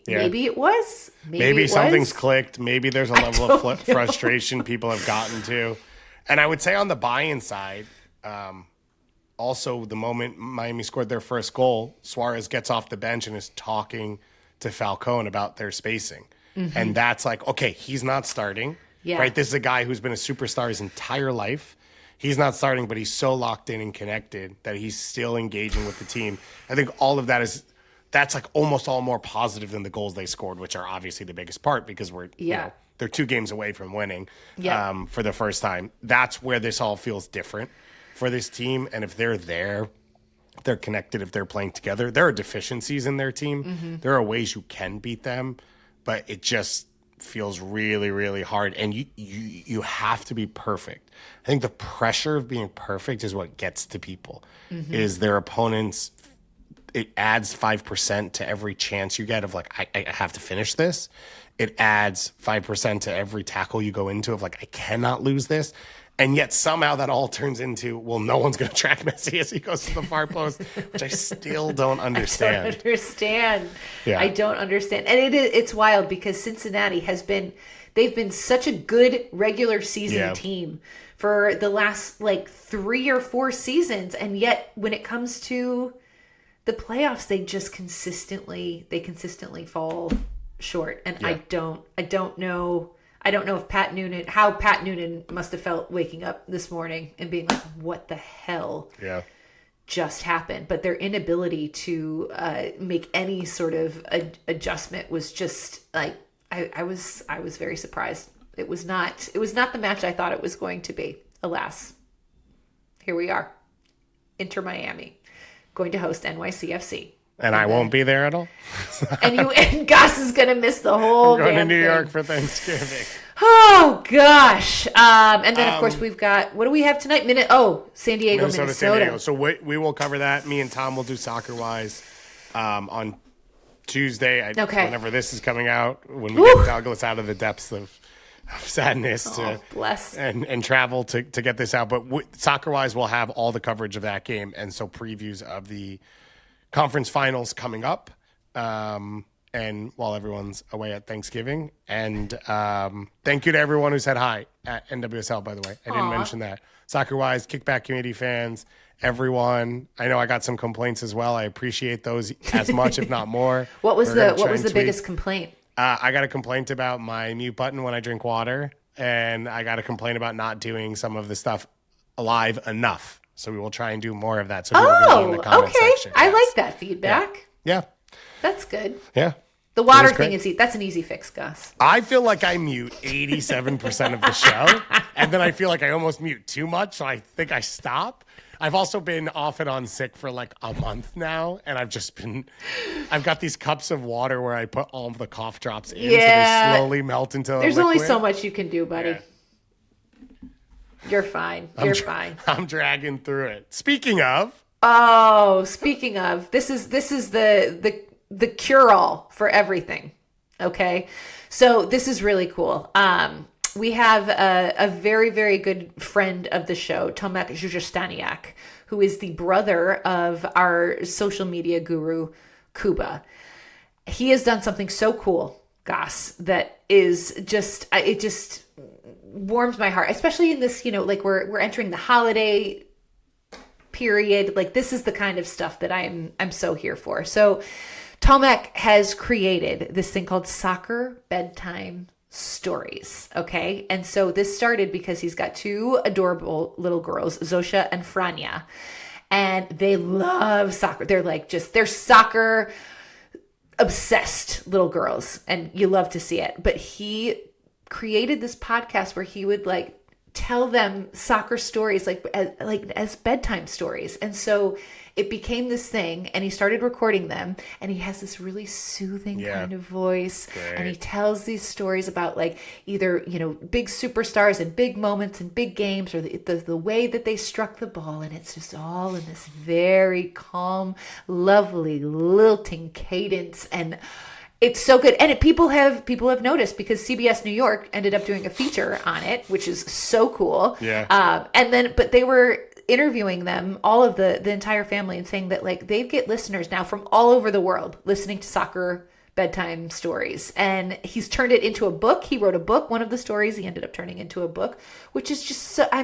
it was. Maybe something's clicked. Maybe there's a level of frustration people have gotten to. And I would say on the buy-in side, also the moment Miami scored their first goal, Suarez gets off the bench and is talking to Falcone about their spacing. Mm-hmm. And that's like, okay, he's not starting. Yeah. Right? This is a guy who's been a superstar his entire life. He's not starting, but he's so locked in and connected that he's still engaging with the team. I think all of that's like almost all more positive than the goals they scored, which are obviously the biggest part because they're 2 games away from winning for the first time. That's where this all feels different for this team. And if they're there, if they're connected, if they're playing together, there are deficiencies in their team. Mm-hmm. There are ways you can beat them, but it just feels really, really hard. And you have to be perfect. I think the pressure of being perfect is what gets to people, is their opponents. It adds 5% to every chance you get of like, I have to finish this. It adds 5% to every tackle you go into of like, I cannot lose this. And yet somehow that all turns into, well, no one's going to track Messi as he goes to the far post, which I still don't understand. I don't understand. And it's wild because Cincinnati they've been such a good regular season team for the last like 3 or 4 seasons. And yet when it comes to the playoffs, they just consistently fall short. And I don't know if Pat Noonan must have felt waking up this morning and being like, what the hell just happened? But their inability to make any sort of adjustment was just like, I was very surprised. It was not the match I thought it was going to be. Alas, here we are. Inter Miami going to host NYCFC. And I won't be there at all. and Gus is going to miss the whole I'm going to New thing. York for Thanksgiving. Oh, gosh. And then, of course, we've got, what do we have tonight? San Diego, Minnesota. San Diego. So we will cover that. Me and Tom will do Soccer-Wise on Tuesday. Whenever this is coming out, when we get Douglas out of the depths of sadness and travel to get this out. But Soccer-Wise will have all the coverage of that game. And so previews of the conference finals coming up. And while everyone's away at Thanksgiving. And thank you to everyone who said hi at NWSL, by the way. I didn't mention that. Soccer-Wise, Kickback community fans, everyone. I know I got some complaints as well. I appreciate those as much, if not more. What was the biggest complaint? I got a complaint about my mute button when I drink water. And I got a complaint about not doing some of the stuff live enough. So we will try and do more of that. So people can be in the comment section. I like that feedback. Yeah. That's good. Yeah. The water thing that's an easy fix, Gus. I feel like I mute 87% of the show, and then I feel like I almost mute too much, so I think I stop. I've also been off and on sick for like a month now, and I've got these cups of water where I put all of the cough drops in, so they slowly melt into There's liquid. only so much you can do, buddy. Yeah. You're fine. You're fine. I'm dragging through it. Speaking of, this is the cure-all for everything. Okay, so this is really cool. We have a very, very good friend of the show, Tomek Krzyzostaniak, who is the brother of our social media guru, Kuba. He has done something so cool, Gus, that is just, it just warms my heart, especially in this, like we're entering the holiday period. Like, this is the kind of stuff that I'm so here for. So Tomek has created this thing called Soccer Bedtime Stories. Okay. And so this started because he's got two adorable little girls, Zosia and Frania, and they love soccer. They're soccer obsessed little girls, and you love to see it. But he created this podcast where he would like tell them soccer stories, as bedtime stories. And so it became this thing, and he started recording them, and he has this really soothing kind of voice. Great. And he tells these stories about like either, big superstars and big moments and big games, or the way that they struck the ball. And it's just all in this very calm, lovely, lilting cadence. And it's so good. And people have noticed, because CBS New York ended up doing a feature on it, which is so cool. Yeah. But they were interviewing them, all of the entire family, and saying that like they get listeners now from all over the world listening to Soccer Bedtime Stories. And he's turned it into a book. He wrote a book. One of the stories he ended up turning into a book, which is just so, I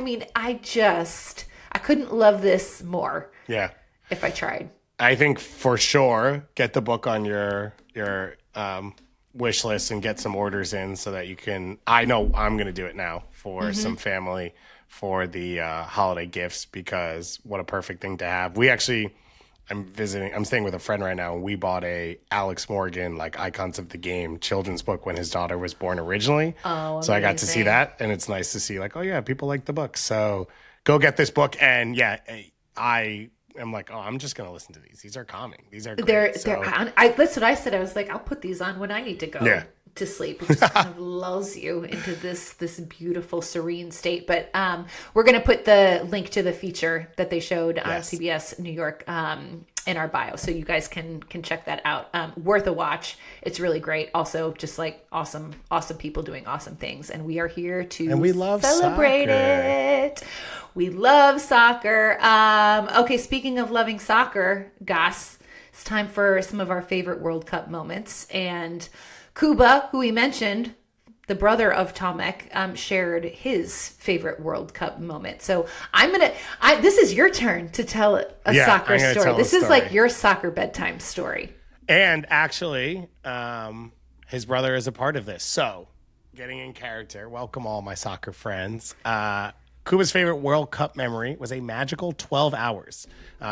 couldn't love this more. Yeah. If I tried. I think for sure get the book on your wish list and get some orders in so that you can. I know I'm going to do it now for some family for the holiday gifts, because what a perfect thing to have. I'm staying with a friend right now, and we bought a Alex Morgan, like Icons of the Game children's book when his daughter was born originally. Oh, so I got to see that, and it's nice to see like, oh yeah, people like the book. So go get this book. And yeah, I'm like, I'm just going to listen to these. These are calming. These are great. That's what I said. I was like, I'll put these on when I need to go to sleep. It just kind of lulls you into this beautiful, serene state. But we're going to put the link to the feature that they showed on CBS New York in our bio, so you guys can check that out. Worth a watch. It's really great. Also, just like awesome people doing awesome things, and we are here to we love celebrate it. We love soccer. Okay, speaking of loving soccer, Gus, it's time for some of our favorite World Cup moments. And Kuba, who we mentioned, the brother of Tomek, shared his favorite World Cup moment. So this is your turn to tell a soccer story. This is like your soccer bedtime story. And actually, his brother is a part of this. So getting in character, welcome all my soccer friends. Kuba's favorite World Cup memory was a magical 12 hours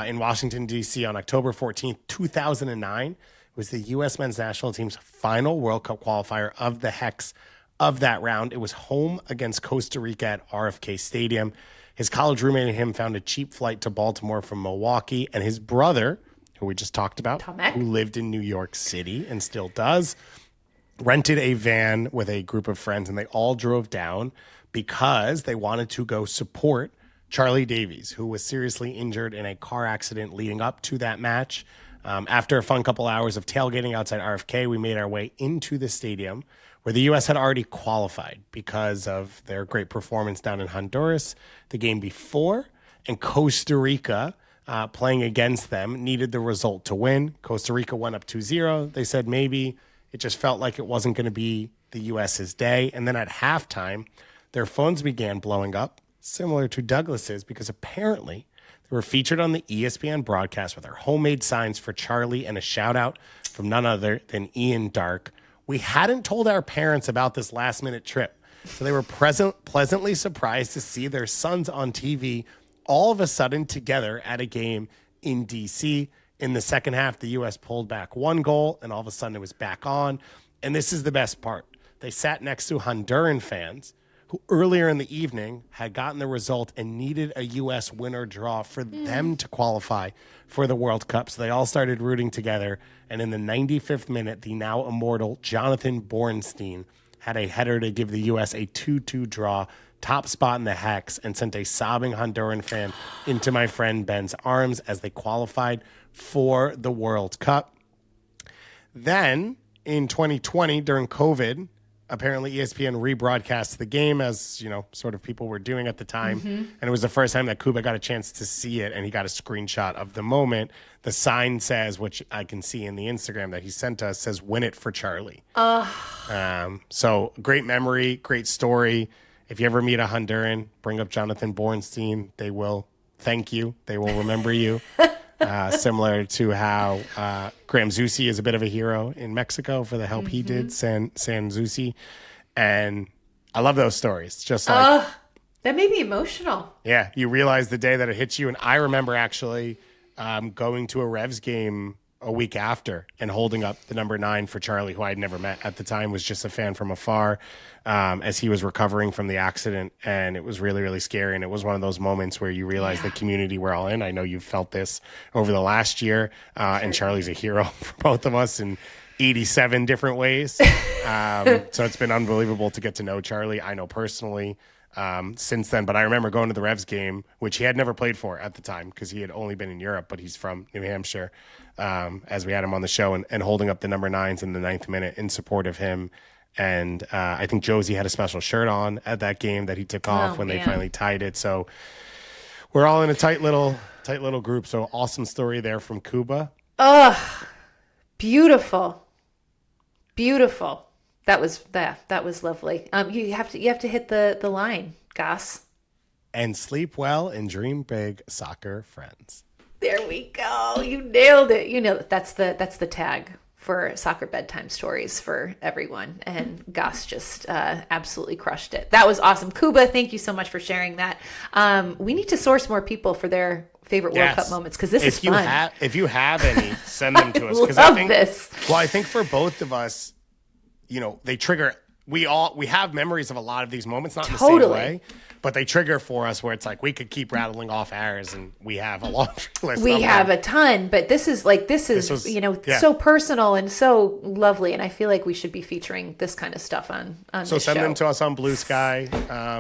in Washington, D.C. on October 14th, 2009. It was the U.S. men's national team's final World Cup qualifier of the Hex of that round. It was home against Costa Rica at RFK Stadium. His college roommate and him found a cheap flight to Baltimore from Milwaukee, and his brother, who we just talked about, Tomek, who lived in New York City and still does, rented a van with a group of friends, and they all drove down because they wanted to go support Charlie Davies, who was seriously injured in a car accident leading up to that match. After a fun couple hours of tailgating outside RFK, we made our way into the stadium where the U.S. had already qualified because of their great performance down in Honduras the game before, and Costa Rica, playing against them, needed the result to win. Costa Rica went up 2-0. They said maybe it just felt like it wasn't going to be the U.S.'s day. And then at halftime, their phones began blowing up, similar to Douglas's, because apparently they were featured on the ESPN broadcast with their homemade signs for Charlie and a shout out from none other than Ian Dark. We hadn't told our parents about this last minute trip, so they were pleasantly surprised to see their sons on TV all of a sudden together at a game in DC. In the second half, the U.S. pulled back 1 goal, and all of a sudden it was back on. And this is the best part. They sat next to Honduran fans who earlier in the evening had gotten the result and needed a U.S. win or draw for them to qualify for the World Cup. So they all started rooting together. And in the 95th minute, the now immortal Jonathan Bornstein had a header to give the U.S. a 2-2 draw, top spot in the Hex, and sent a sobbing Honduran fan into my friend Ben's arms as they qualified for the World Cup. Then in 2020, during COVID, apparently ESPN rebroadcast the game as, sort of people were doing at the time. And it was the first time that Kuba got a chance to see it, and he got a screenshot of the moment. The sign says, which I can see in the Instagram that he sent us, says, "Win it for Charlie." So great memory, great story. If you ever meet a Honduran, bring up Jonathan Bornstein. They will thank you. They will remember you. Similar to how Graham Zusi is a bit of a hero in Mexico for the help he did, San Zusi. And I love those stories. Just like, that made me emotional. yeah, you realize the day that it hits you. And I remember actually going to a Revs game a week after and holding up the number 9 for Charlie, who I'd never met at the time, was just a fan from afar, as he was recovering from the accident. And it was really, really scary. And it was one of those moments where you realize the community we're all in. I know you've felt this over the last year, and Charlie's a hero for both of us in 87 different ways. So it's been unbelievable to get to know Charlie. I know personally since then, but I remember going to the Revs game, which he had never played for at the time because he had only been in Europe, but he's from New Hampshire, as we had him on the show, and holding up the number 9s in the 9th minute in support of him. And I think Josie had a special shirt on at that game that he took off when they finally tied it. So we're all in a tight little group. So awesome story there from Kuba. Beautiful. That was lovely. You have to hit the line, Goss. And sleep well and dream big, soccer friends. There we go. You nailed it. That's the tag for Soccer Bedtime Stories for everyone. And Goss just absolutely crushed it. That was awesome. Kuba, thank you so much for sharing that. We need to source more people for their favorite World Cup moments, because this is fun. If you have any, send them to us. I love this. Well, I think for both of us, they trigger. We have memories of a lot of these moments, not in the same way, but they trigger for us where it's like we could keep rattling off ours, and we have a long list. We have a ton, but this is so personal and so lovely, and I feel like we should be featuring this kind of stuff on So this send show. them to us on Blue Sky.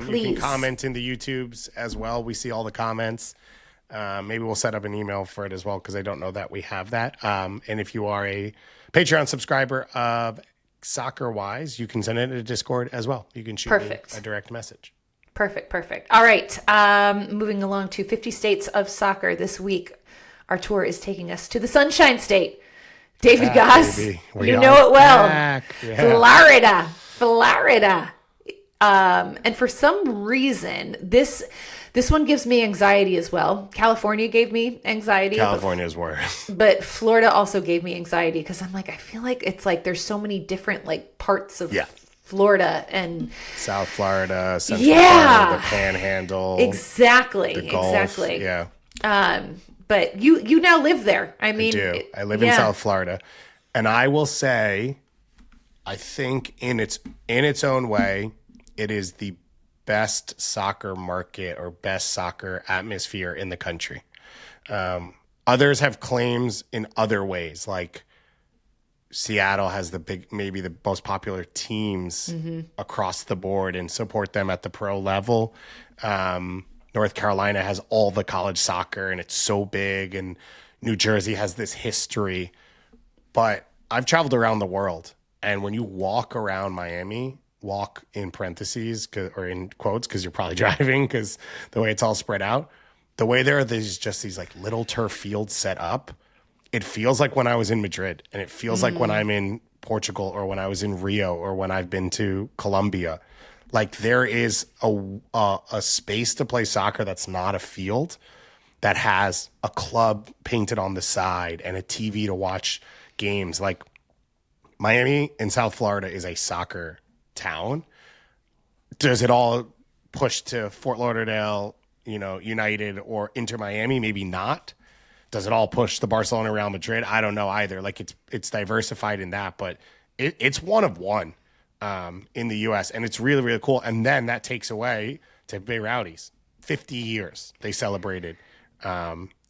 You Please. can comment in the YouTubes as well. We see all the comments. Maybe we'll set up an email for it as well, because I don't know that we have that. And if you are a Patreon subscriber of Soccer Wise, you can send it to Discord as well. You can shoot me a direct message. Perfect. All right. Moving along to 50 States of Soccer this week. Our tour is taking us to the Sunshine State. David Goss, you know it well. Yeah. Florida. And for some reason, this one gives me anxiety as well. California gave me anxiety. California is worse. But Florida also gave me anxiety because I'm like, I feel like it's like there's so many different parts of Florida and South Florida, Central Florida, the Panhandle. Exactly. The Gulf. Yeah. But you now live there. I mean, I do. I live in South Florida. And I will say, I think in its own way, it is the best soccer market or best soccer atmosphere in the country. Others have claims in other ways, like Seattle has maybe the most popular teams across the board and support them at the pro level. North Carolina has all the college soccer and it's so big, and New Jersey has this history. But I've traveled around the world, and when you walk around Miami, walk in parentheses or in quotes because you're probably driving, because the way it's all spread out, the way there's just these little turf fields set up, it feels like when I was in Madrid, and it feels like when I'm in Portugal, or when I was in Rio, or when I've been to Colombia. Like, there is a space to play soccer that's not a field, that has a club painted on the side and a TV to watch games. Like, Miami in South Florida is a soccer town. Does it all push to Fort Lauderdale, United, or Inter Miami? Maybe not. Does it all push the Barcelona Real Madrid? I don't know either. Like it's diversified in that, but it's one of one in the U.S. and it's really, really cool. And then that takes away Tampa Bay Rowdies. 50 years they celebrated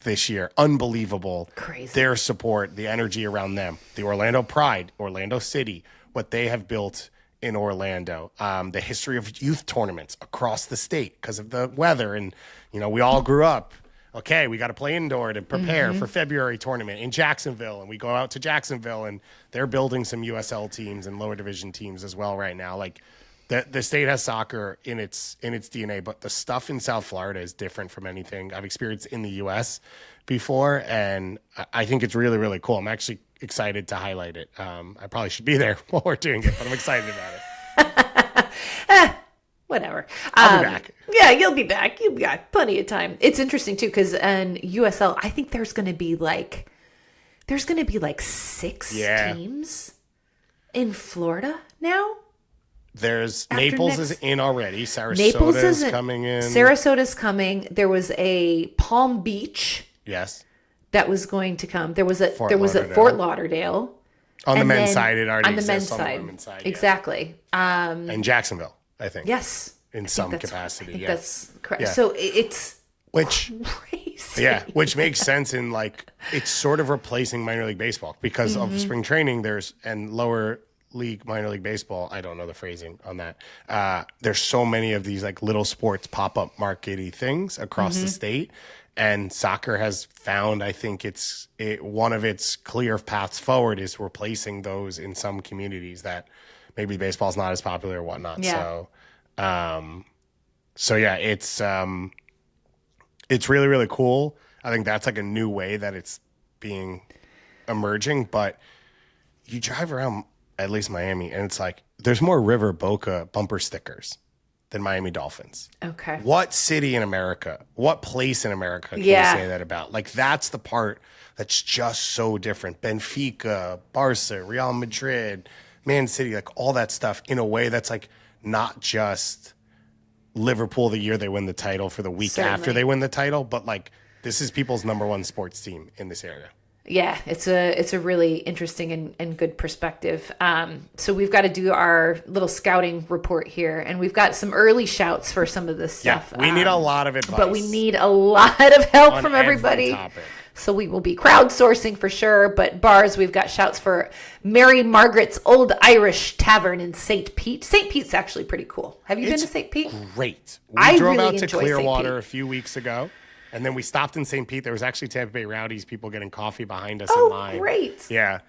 this year. Unbelievable. Crazy. Their support, the energy around them, the Orlando Pride, Orlando City, what they have built in Orlando, the history of youth tournaments across the state because of the weather. And, we all grew up, okay, we got to play indoor to prepare for February tournament in Jacksonville. And we go out to Jacksonville and they're building some USL teams and lower division teams as well right now. Like the state has soccer in its DNA, but the stuff in South Florida is different from anything I've experienced in the US before. And I think it's really, really cool. I'm actually excited to highlight it. I probably should be there while we're doing it, but I'm excited about it. Whatever. I'll be back. Yeah, you'll be back. You've got plenty of time. It's interesting too, because in USL, I think there's going to be like 6 teams in Florida now. There's Naples is in already. Sarasota is coming in. Sarasota's coming. There was a Palm Beach. Yes. That was going to come. There was a Lauderdale. Fort Lauderdale. On the men's side, it already on the exists men's on side. the women's side. Exactly. Yeah. And Jacksonville, I think. Yes. In some capacity. I think yeah. that's correct. Yeah. So it's crazy. Yeah, which makes sense in it's sort of replacing minor league baseball because of spring training. And lower league minor league baseball. I don't know the phrasing on that. There's so many of these little sports pop-up markety things across the state. And soccer has found, I think one of its clear paths forward is replacing those in some communities that maybe baseball's not as popular or whatnot. Yeah. So yeah, it's really, really cool. I think that's a new way that it's being emerging. But you drive around, at least Miami, and it's there's more River Boca bumper stickers than Miami Dolphins. Okay. What city in America, what place in America can you say that about? That's the part that's just so different. Benfica, Barca, Real Madrid, Man City, all that stuff in a way that's not just Liverpool the year they win the title for the week after they win the title, but this is people's number one sports team in this area. Yeah, it's a really interesting and good perspective. So we've got to do our little scouting report here, and we've got some early shouts for some of this stuff. Yeah, we need a lot of advice. But we need a lot of help from everybody. So we will be crowdsourcing for sure. But bars, we've got shouts for Mary Margaret's Old Irish Tavern in St. Pete. St. Pete's actually pretty cool. Have you been to St. Pete? Great. We drove out to Clearwater a few weeks ago. And then we stopped in St. Pete. There was actually Tampa Bay Rowdies people getting coffee behind us in line. Oh, great. Yeah.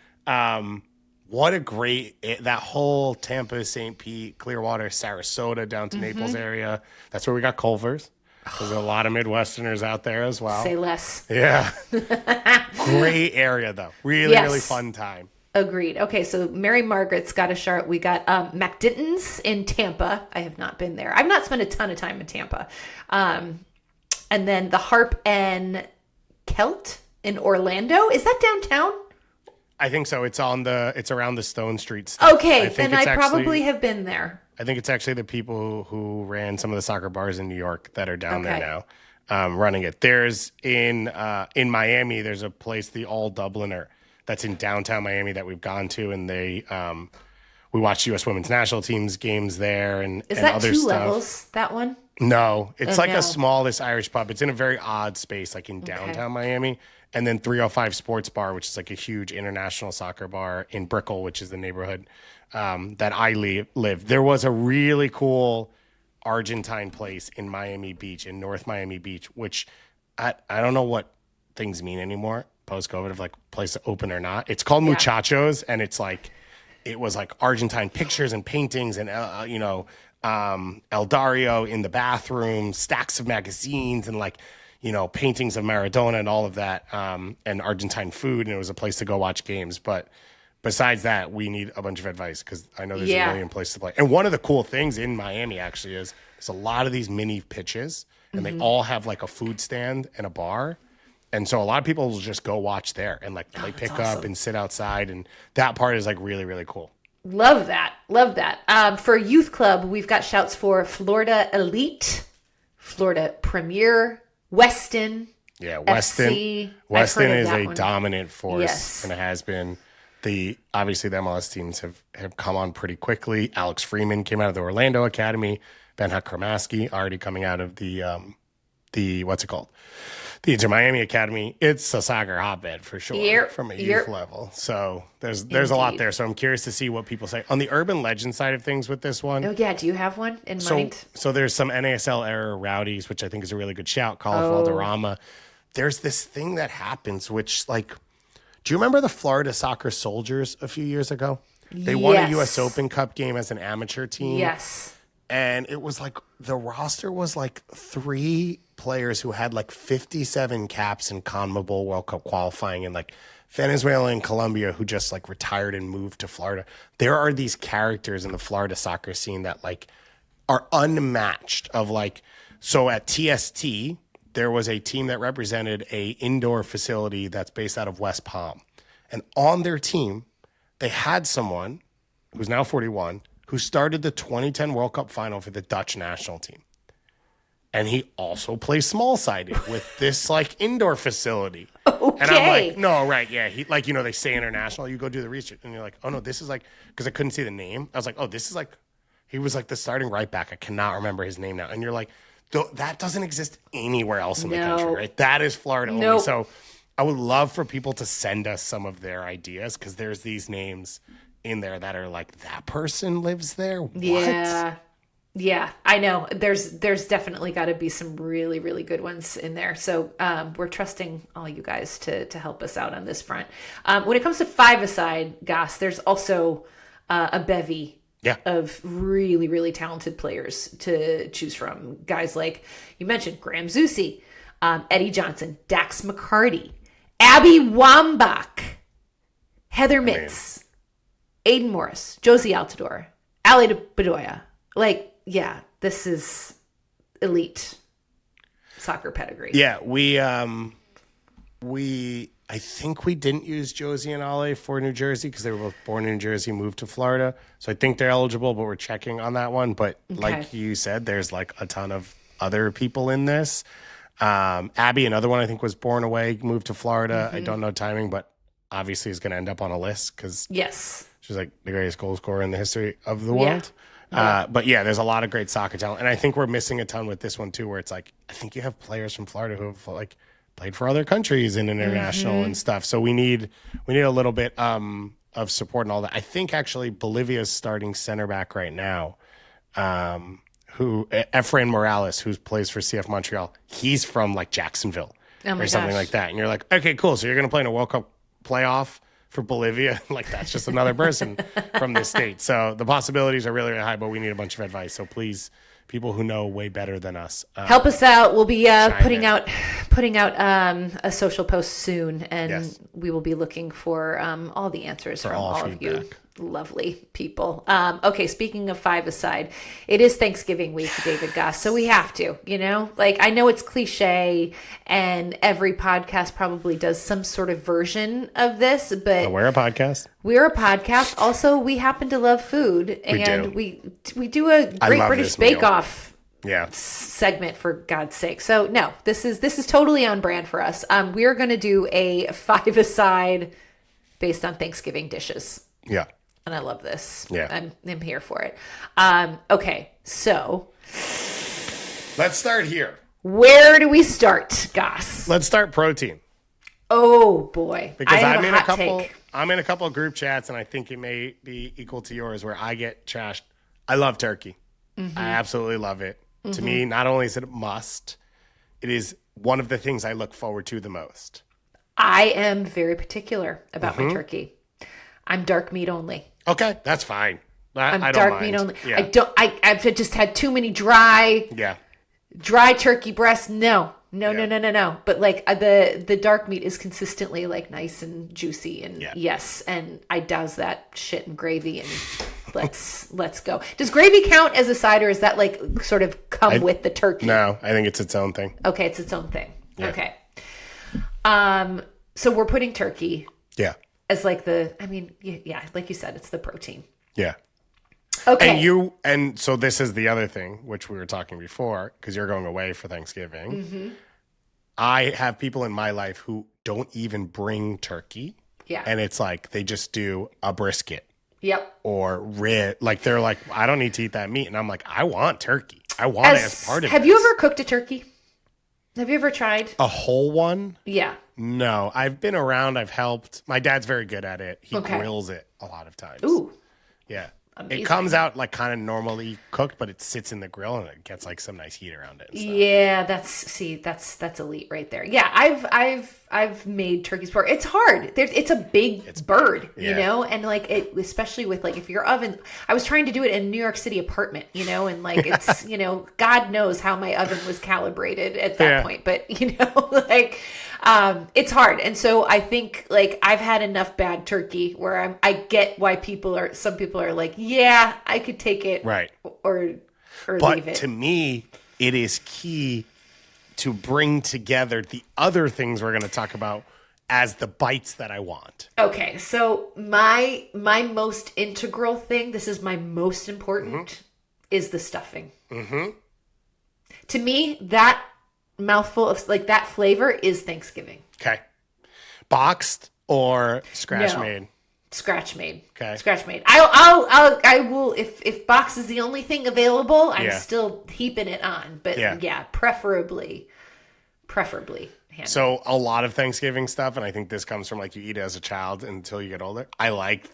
What a great, that whole Tampa, St. Pete, Clearwater, Sarasota, down to Naples area. That's where we got Culver's. There's a lot of Midwesterners out there as well. Say less. Yeah. Great area, though. Really, really fun time. Agreed. Okay, so Mary Margaret's got a shout. We got McDitton's in Tampa. I have not been there. I've not spent a ton of time in Tampa. And then the Harp and Celt in Orlando. Is that downtown? I think so. It's around the Stone Street stuff. Okay, then I probably have been there. I think it's actually the people who ran some of the soccer bars in New York that are down there now, running it. There's in Miami, there's a place, the All Dubliner, that's in downtown Miami that we've gone to, and we watched U.S. Women's National Team's games there and other stuff. Is that 2 levels, that one? No, it's a smallest Irish pub. It's in a very odd space, in downtown Miami. And then 305 Sports Bar, which is a huge international soccer bar in Brickell, which is the neighborhood that I live. There was a really cool Argentine place in Miami Beach, in North Miami Beach, which I don't know what things mean anymore post-COVID of place to open or not. It's called Muchachos, and it's it was Argentine pictures and paintings and El Dario in the bathroom, stacks of magazines and paintings of Maradona and all of that, and Argentine food. And it was a place to go watch games. But besides that, we need a bunch of advice because I know there's a million places to play. And one of the cool things in Miami actually is there's a lot of these mini pitches and they all have a food stand and a bar. And so a lot of people will just go watch there and play pickup and sit outside. And that part is really, really cool. Love that. Love that. For Youth Club, we've got shouts for Florida Elite, Florida Premier, Weston, Yeah, FC. Weston is a one. dominant force, Yes. and it has been. Obviously the MLS teams have come on pretty quickly. Alex Freeman came out of the Orlando Academy. Ben Kramaski already coming out of the what's it called? The Inter Miami Academy. It's a soccer hotbed for sure from a youth level. So there's a lot there. So I'm curious to see what people say on the urban legend side of things with this one. Oh yeah, do you have one in mind? So there's some NASL era rowdies, which I think is a really good shout. Call of Valderrama. There's this thing that happens, which like, do you remember the Florida Soccer Soldiers a few years ago? They won a U.S. Open Cup game as an amateur team. Yes. And it was like the roster was like 3 players who had like 57 caps in CONMEBOL World Cup qualifying, and like Venezuela and Colombia who just like retired and moved to Florida. There are these characters in the Florida soccer scene that like are unmatched of like, so at TST, there was a team that represented a indoor facility that's based out of West Palm. And on their team, they had someone who's now 41 who started the 2010 World Cup final for the Dutch national team. And he also plays small-sided with this like indoor facility. Okay. And I'm like, no, right, yeah. He like, they say international, you go do the research and you're like, oh no, this is like, because I couldn't see the name. I was like, oh, this is like, he was like the starting right back. I cannot remember his name now. And you're like, that doesn't exist anywhere else in the country, right? That is Florida only. So I would love for people to send us some of their ideas, because there's these names in there that are like, that person lives there? What? Yeah, I know. There's definitely got to be some really, really good ones in there. So we're trusting all you guys to help us out on this front. When it comes to five-a-side, Goss, there's also a bevy of really, really talented players to choose from. Guys like you mentioned, Graham Zusi, Eddie Johnson, Dax McCarty, Abby Wambach, Heather Mitz, Aiden Morris, Josie Altidore, Ali Bedoya. Like, yeah, this is elite soccer pedigree. Yeah, I think we didn't use Josie and Ale for New Jersey because they were both born in New Jersey, moved to Florida. So I think they're eligible, but we're checking on that one. But like you said, there's like a ton of other people in this. Abby, another one I think was born away, moved to Florida. I don't know timing, but obviously is going to end up on a list because she's like the greatest goal scorer in the history of the world. But yeah, there's a lot of great soccer talent. And I think we're missing a ton with this one too, where it's like, I think you have players from Florida who have like played for other countries in international and stuff. So we need a little bit of support and all that. I think actually Bolivia's starting center back right now, Efrain Morales, who plays for CF Montreal, he's from like Jacksonville or something like that. And you're like, okay, cool. So you're going to play in a World Cup playoff for Bolivia. Like, that's just another person from this state. So the possibilities are really, really high, but we need a bunch of advice. So please, people who know way better than us, help us out. We'll be putting out a social post soon, and we will be looking for all the answers from all of you lovely people. Okay, speaking of five-a-side, it is Thanksgiving week, David Goss, so we have to, like, I know it's cliche and every podcast probably does some sort of version of this, but we're a podcast. We're a podcast. Also, we happen to love food, and we do a Great British Bake Off segment, for God's sake. So no, this is totally on brand for us. We are going to do a five-a-side based on Thanksgiving dishes. Yeah. And I love this. Yeah. I'm here for it. Okay, so let's start here. Where do we start, Goss? Let's start protein. Oh boy. Because I'm in a couple of group chats, and I think it may be equal to yours, where I get trashed. I love turkey. I absolutely love it. To me, not only is it a must, it is one of the things I look forward to the most. I am very particular about my turkey. I'm dark meat only. Okay, that's fine. I don't dark mind. Meat only. Yeah. I've just had too many dry turkey breasts. No. But like the dark meat is consistently like nice and juicy, and and I douse that shit in gravy, and let's go. Does gravy count as a side, or is that like sort of come with the turkey? No, I think it's its own thing. Okay, it's its own thing. Yeah. Okay. So we're putting turkey. Yeah. As like like you said, it's the protein. Yeah. Okay. And so this is the other thing, which we were talking before, because you're going away for Thanksgiving. I have people in my life who don't even bring turkey. Yeah. And it's like they just do a brisket. Yep. Or rib. Like they're like, I don't need to eat that meat. And I'm like, I want turkey. I want it as part of it. Have you ever cooked a turkey? Have you ever tried? A whole one? Yeah. No. I've been around. I've helped. My dad's very good at it. He grills it a lot of times. Ooh. Yeah. Amazing. It comes out like kind of normally cooked, but it sits in the grill and it gets like some nice heat around it. And stuff. Yeah, that's elite right there. Yeah, I've made turkeys before. It's hard. It's a big bird, you know, and like it, especially with like if your oven. I was trying to do it in a New York City apartment, you know, and like it's God knows how my oven was calibrated at that point, but like. It's hard. And so I think like I've had enough bad turkey where I get why some people are like, yeah, I could take it. Right. Or but leave it. To me, it is key to bring together the other things we're going to talk about as the bites that I want. Okay. So my most integral thing, this is my most important, is the stuffing. Mm-hmm. To me, that mouthful of like that flavor is Thanksgiving. Okay. Boxed or scratch made? Scratch made. Okay. Scratch made. I will if box is the only thing available, I'm still heaping it on. But preferably handmade. So a lot of Thanksgiving stuff, and I think this comes from like you eat it as a child until you get older. I like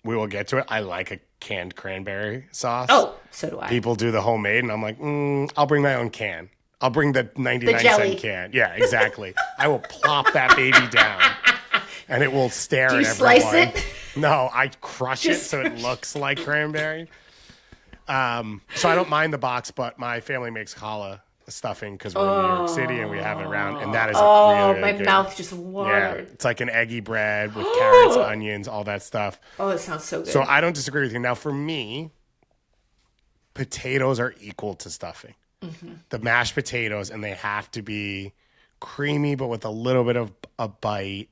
we will get to it. I like a canned cranberry sauce. Oh, so do I. People do the homemade, and I'm like, I'll bring my own can. I'll bring the 99-cent can. Yeah, exactly. I will plop that baby down, and it will stare at everyone. Do you slice it? No, I crush it so it looks like cranberry. So I don't mind the box, but my family makes challah stuffing because we're in New York City and we have it around, and that is really my good. mouth just watered. Yeah, it's like an eggy bread with carrots, onions, all that stuff. Oh, it sounds so good. So I don't disagree with you. Now, for me, potatoes are equal to stuffing. Mm-hmm. The mashed potatoes, and they have to be creamy, but with a little bit of a bite.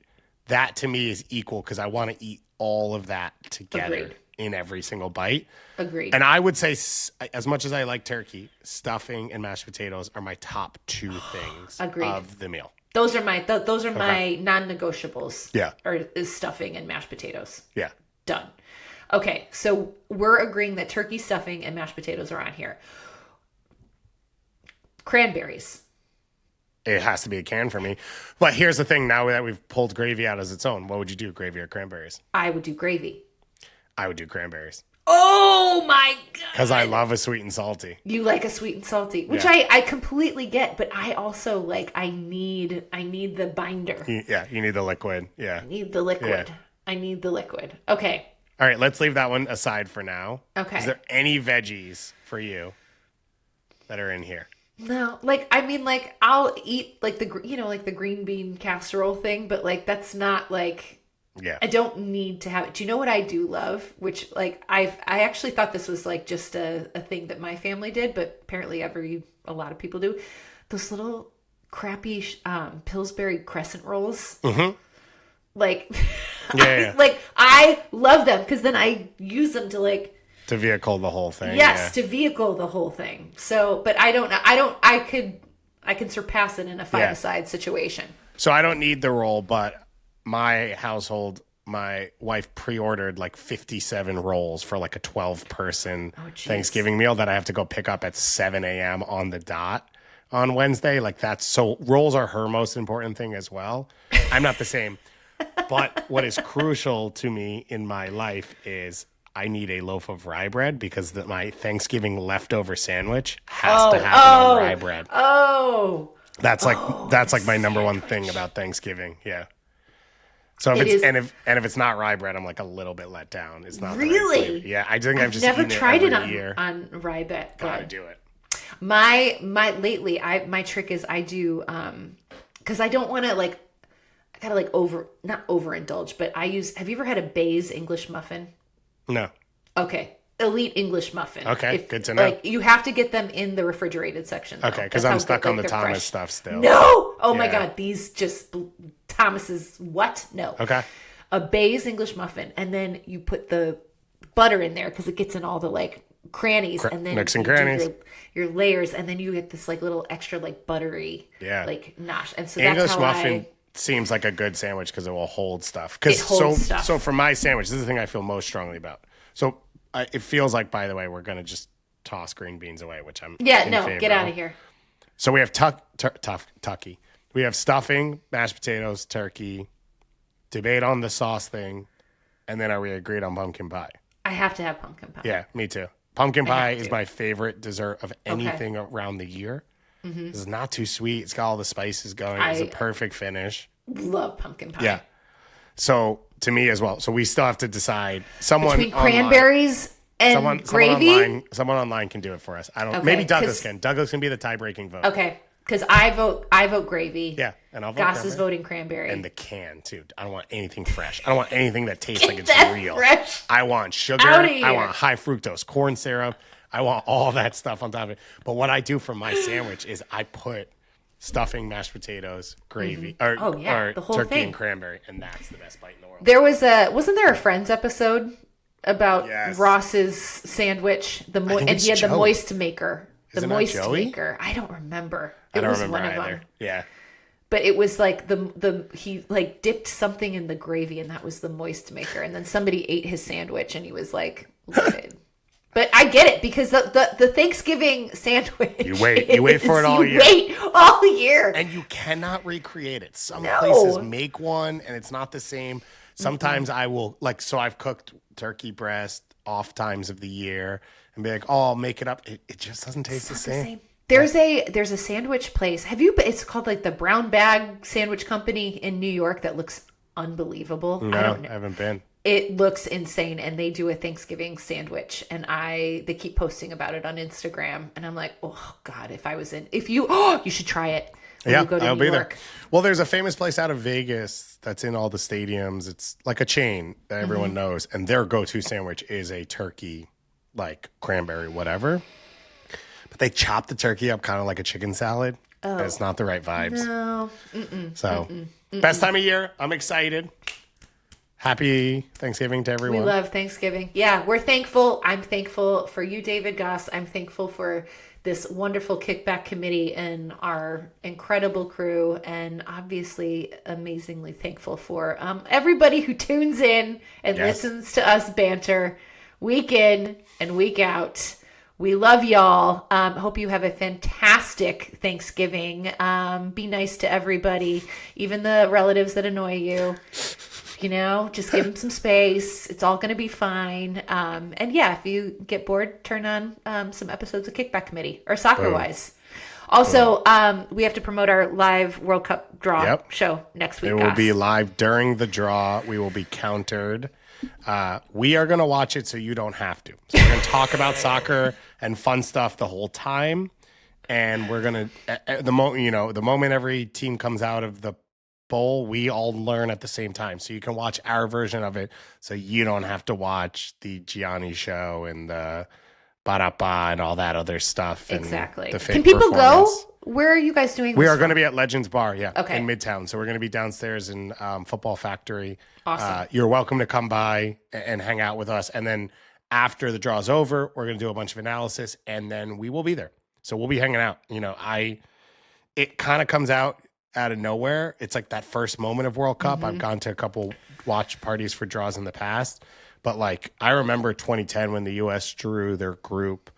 That to me is equal because I want to eat all of that together in every single bite. Agreed. And I would say, as much as I like turkey, stuffing and mashed potatoes are my top two things of the meal. Those are my non-negotiables. Yeah. Is stuffing and mashed potatoes. Yeah. Done. Okay, so we're agreeing that turkey, stuffing, and mashed potatoes are on here. Cranberries. It has to be a can for me. But here's the thing. Now that we've pulled gravy out as its own, what would you do, gravy or cranberries? I would do gravy. I would do cranberries. Oh, my God. Because I love a sweet and salty. You like a sweet and salty, which I completely get. But I also like, I need the binder. You need the liquid. Yeah. I need the liquid. Yeah. I need the liquid. Okay. All right, let's leave that one aside for now. Okay. Is there any veggies for you that are in here? No, I'll eat the green bean casserole thing, but like that's not like I don't need to have it. Do you know what I do love? Which like I actually thought this was like just a thing that my family did, but apparently a lot of people do. Those little crappy Pillsbury crescent rolls. Mm-hmm. Like, like I love them because then I use them to like. To vehicle the whole thing. Yes, to vehicle the whole thing. So, but I could surpass it in a five-a-side situation. So I don't need the roll, but my household, my wife pre-ordered like 57 rolls for like a 12-person Thanksgiving meal that I have to go pick up at 7 a.m. on the dot on Wednesday. Like so rolls are her most important thing as well. I'm not the same. But what is crucial to me in my life is I need a loaf of rye bread because my Thanksgiving leftover sandwich has to happen on rye bread. That's like my number one thing about Thanksgiving. Yeah. So if it's not rye bread, I'm like a little bit let down. It's not really. I think I've just never tried it on rye bread. Gotta do it. My trick is I do because I don't want to like I gotta like not overindulge, but have you ever had a Bay's English muffin? No. Okay. Elite English muffin. Okay, good to know. Like you have to get them in the refrigerated section. Though. Okay, because I'm stuck on the Thomas stuff still. No! Oh my God, these just Thomas's what? No. Okay. A Bay's English muffin, and then you put the butter in there because it gets in all the like crannies, and then nooks and you do crannies. your layers, and then you get this like little extra like buttery, like nosh. And so that's English how muffin seems like a good sandwich because it will hold stuff. It holds stuff. So for my sandwich, this is the thing I feel most strongly about. So it feels like, by the way, we're gonna just toss green beans away, which I'm in favor get out of here. So we have tucky. We have stuffing, mashed potatoes, turkey. Debate on the sauce thing, and then are we agreed on pumpkin pie? I have to have pumpkin pie. Yeah, me too. Pumpkin pie is my favorite dessert of anything around the year. Mm-hmm. This is not too sweet. It's got all the spices going. It's a perfect finish. Love pumpkin pie. Yeah. So to me as well. So we still have to decide. Between cranberries and gravy. Someone online can do it for us. I don't. Maybe Douglas can. Douglas can be the tie-breaking vote. Okay. Because I vote gravy. Yeah, and I'll vote Goss is voting cranberry. And the can, too. I don't want anything fresh. I don't want anything that tastes like it's real. Fresh. I want sugar. I want high fructose corn syrup. I want all that stuff on top of it. But what I do for my sandwich is I put stuffing, mashed potatoes, gravy, or the whole turkey thing. and cranberry, and that's the best bite in the world. There wasn't there a Friends episode about Ross's sandwich? And he had the moist maker. The moist maker. I don't remember. I don't remember either. Yeah. But it was like he like dipped something in the gravy, and that was the moist maker. And then somebody ate his sandwich, and he was like, livid. But I get it, because the Thanksgiving sandwich. You wait for it all year. You wait all year. And you cannot recreate it. Some places make one, and it's not the same. Sometimes I will, so I've cooked turkey breast off times of the year and be like, oh, I'll make it up. It just doesn't taste the same. There's a sandwich place. It's called like the Brown Bag Sandwich Company in New York that looks unbelievable. No, I haven't been. It looks insane, and they do a Thanksgiving sandwich, and they keep posting about it on Instagram, and I'm like, oh God, you should try it. Yeah, I'll be there. Well, there's a famous place out of Vegas that's in all the stadiums. It's like a chain that everyone knows, and their go-to sandwich is a turkey, like cranberry, whatever. But they chop the turkey up kind of like a chicken salad. Oh. It's not the right vibes. No. Best time of year. I'm excited. Happy Thanksgiving to everyone. We love Thanksgiving. Yeah, we're thankful. I'm thankful for you, David Goss. I'm thankful for this wonderful Kickback committee and our incredible crew, and obviously amazingly thankful for everybody who tunes in and listens to us banter week in and week out. We love y'all. Hope you have a fantastic Thanksgiving. Be nice to everybody, even the relatives that annoy you. Just give them some space. It's all going to be fine. And if you get bored, turn on some episodes of Kickback Committee or Soccer Wise. Also, we have to promote our live World Cup draw show next week. It will be live during the draw. We will be countered. We are going to watch it so you don't have to. So we're going to talk about soccer and fun stuff the whole time. And we're going to, the moment every team comes out of the bowl, we all learn at the same time. So you can watch our version of it so you don't have to watch the Gianni show and the Barapa and all that other stuff. Exactly. And the fake can people performance. Go? Where are you guys doing this? We are going to be at Legends Bar, in Midtown. So we're going to be downstairs in Football Factory. Awesome. You're welcome to come by and hang out with us. And then after the draw's over, we're going to do a bunch of analysis, and then we will be there. So we'll be hanging out. It kind of comes out of nowhere. It's like that first moment of World Cup. I've gone to a couple watch parties for draws in the past, but I remember 2010 when the U.S. drew their group.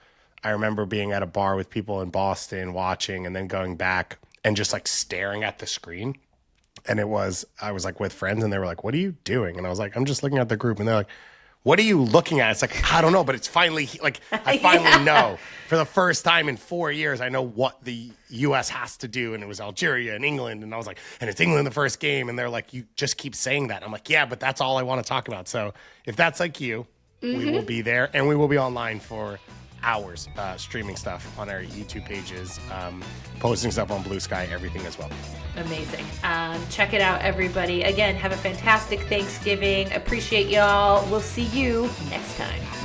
I remember being at a bar with people in Boston watching, and then going back and just staring at the screen. And I was with friends, and they were like, "What are you doing?" And I was like, "I'm just looking at the group." And they're like, "What are you looking at?" It's like, I don't know, but it's finally I finally know. For the first time in 4 years, I know what the U.S. has to do. And it was Algeria and England. And I was like, and it's England the first game. And they're like, you just keep saying that. I'm like, yeah, but that's all I want to talk about. So if that's like you, we will be there. And we will be online for hours streaming stuff on our YouTube pages, posting stuff on Blue Sky, everything as well. Amazing. Check it out, everybody. Again, have a fantastic Thanksgiving. Appreciate y'all. We'll see you next time.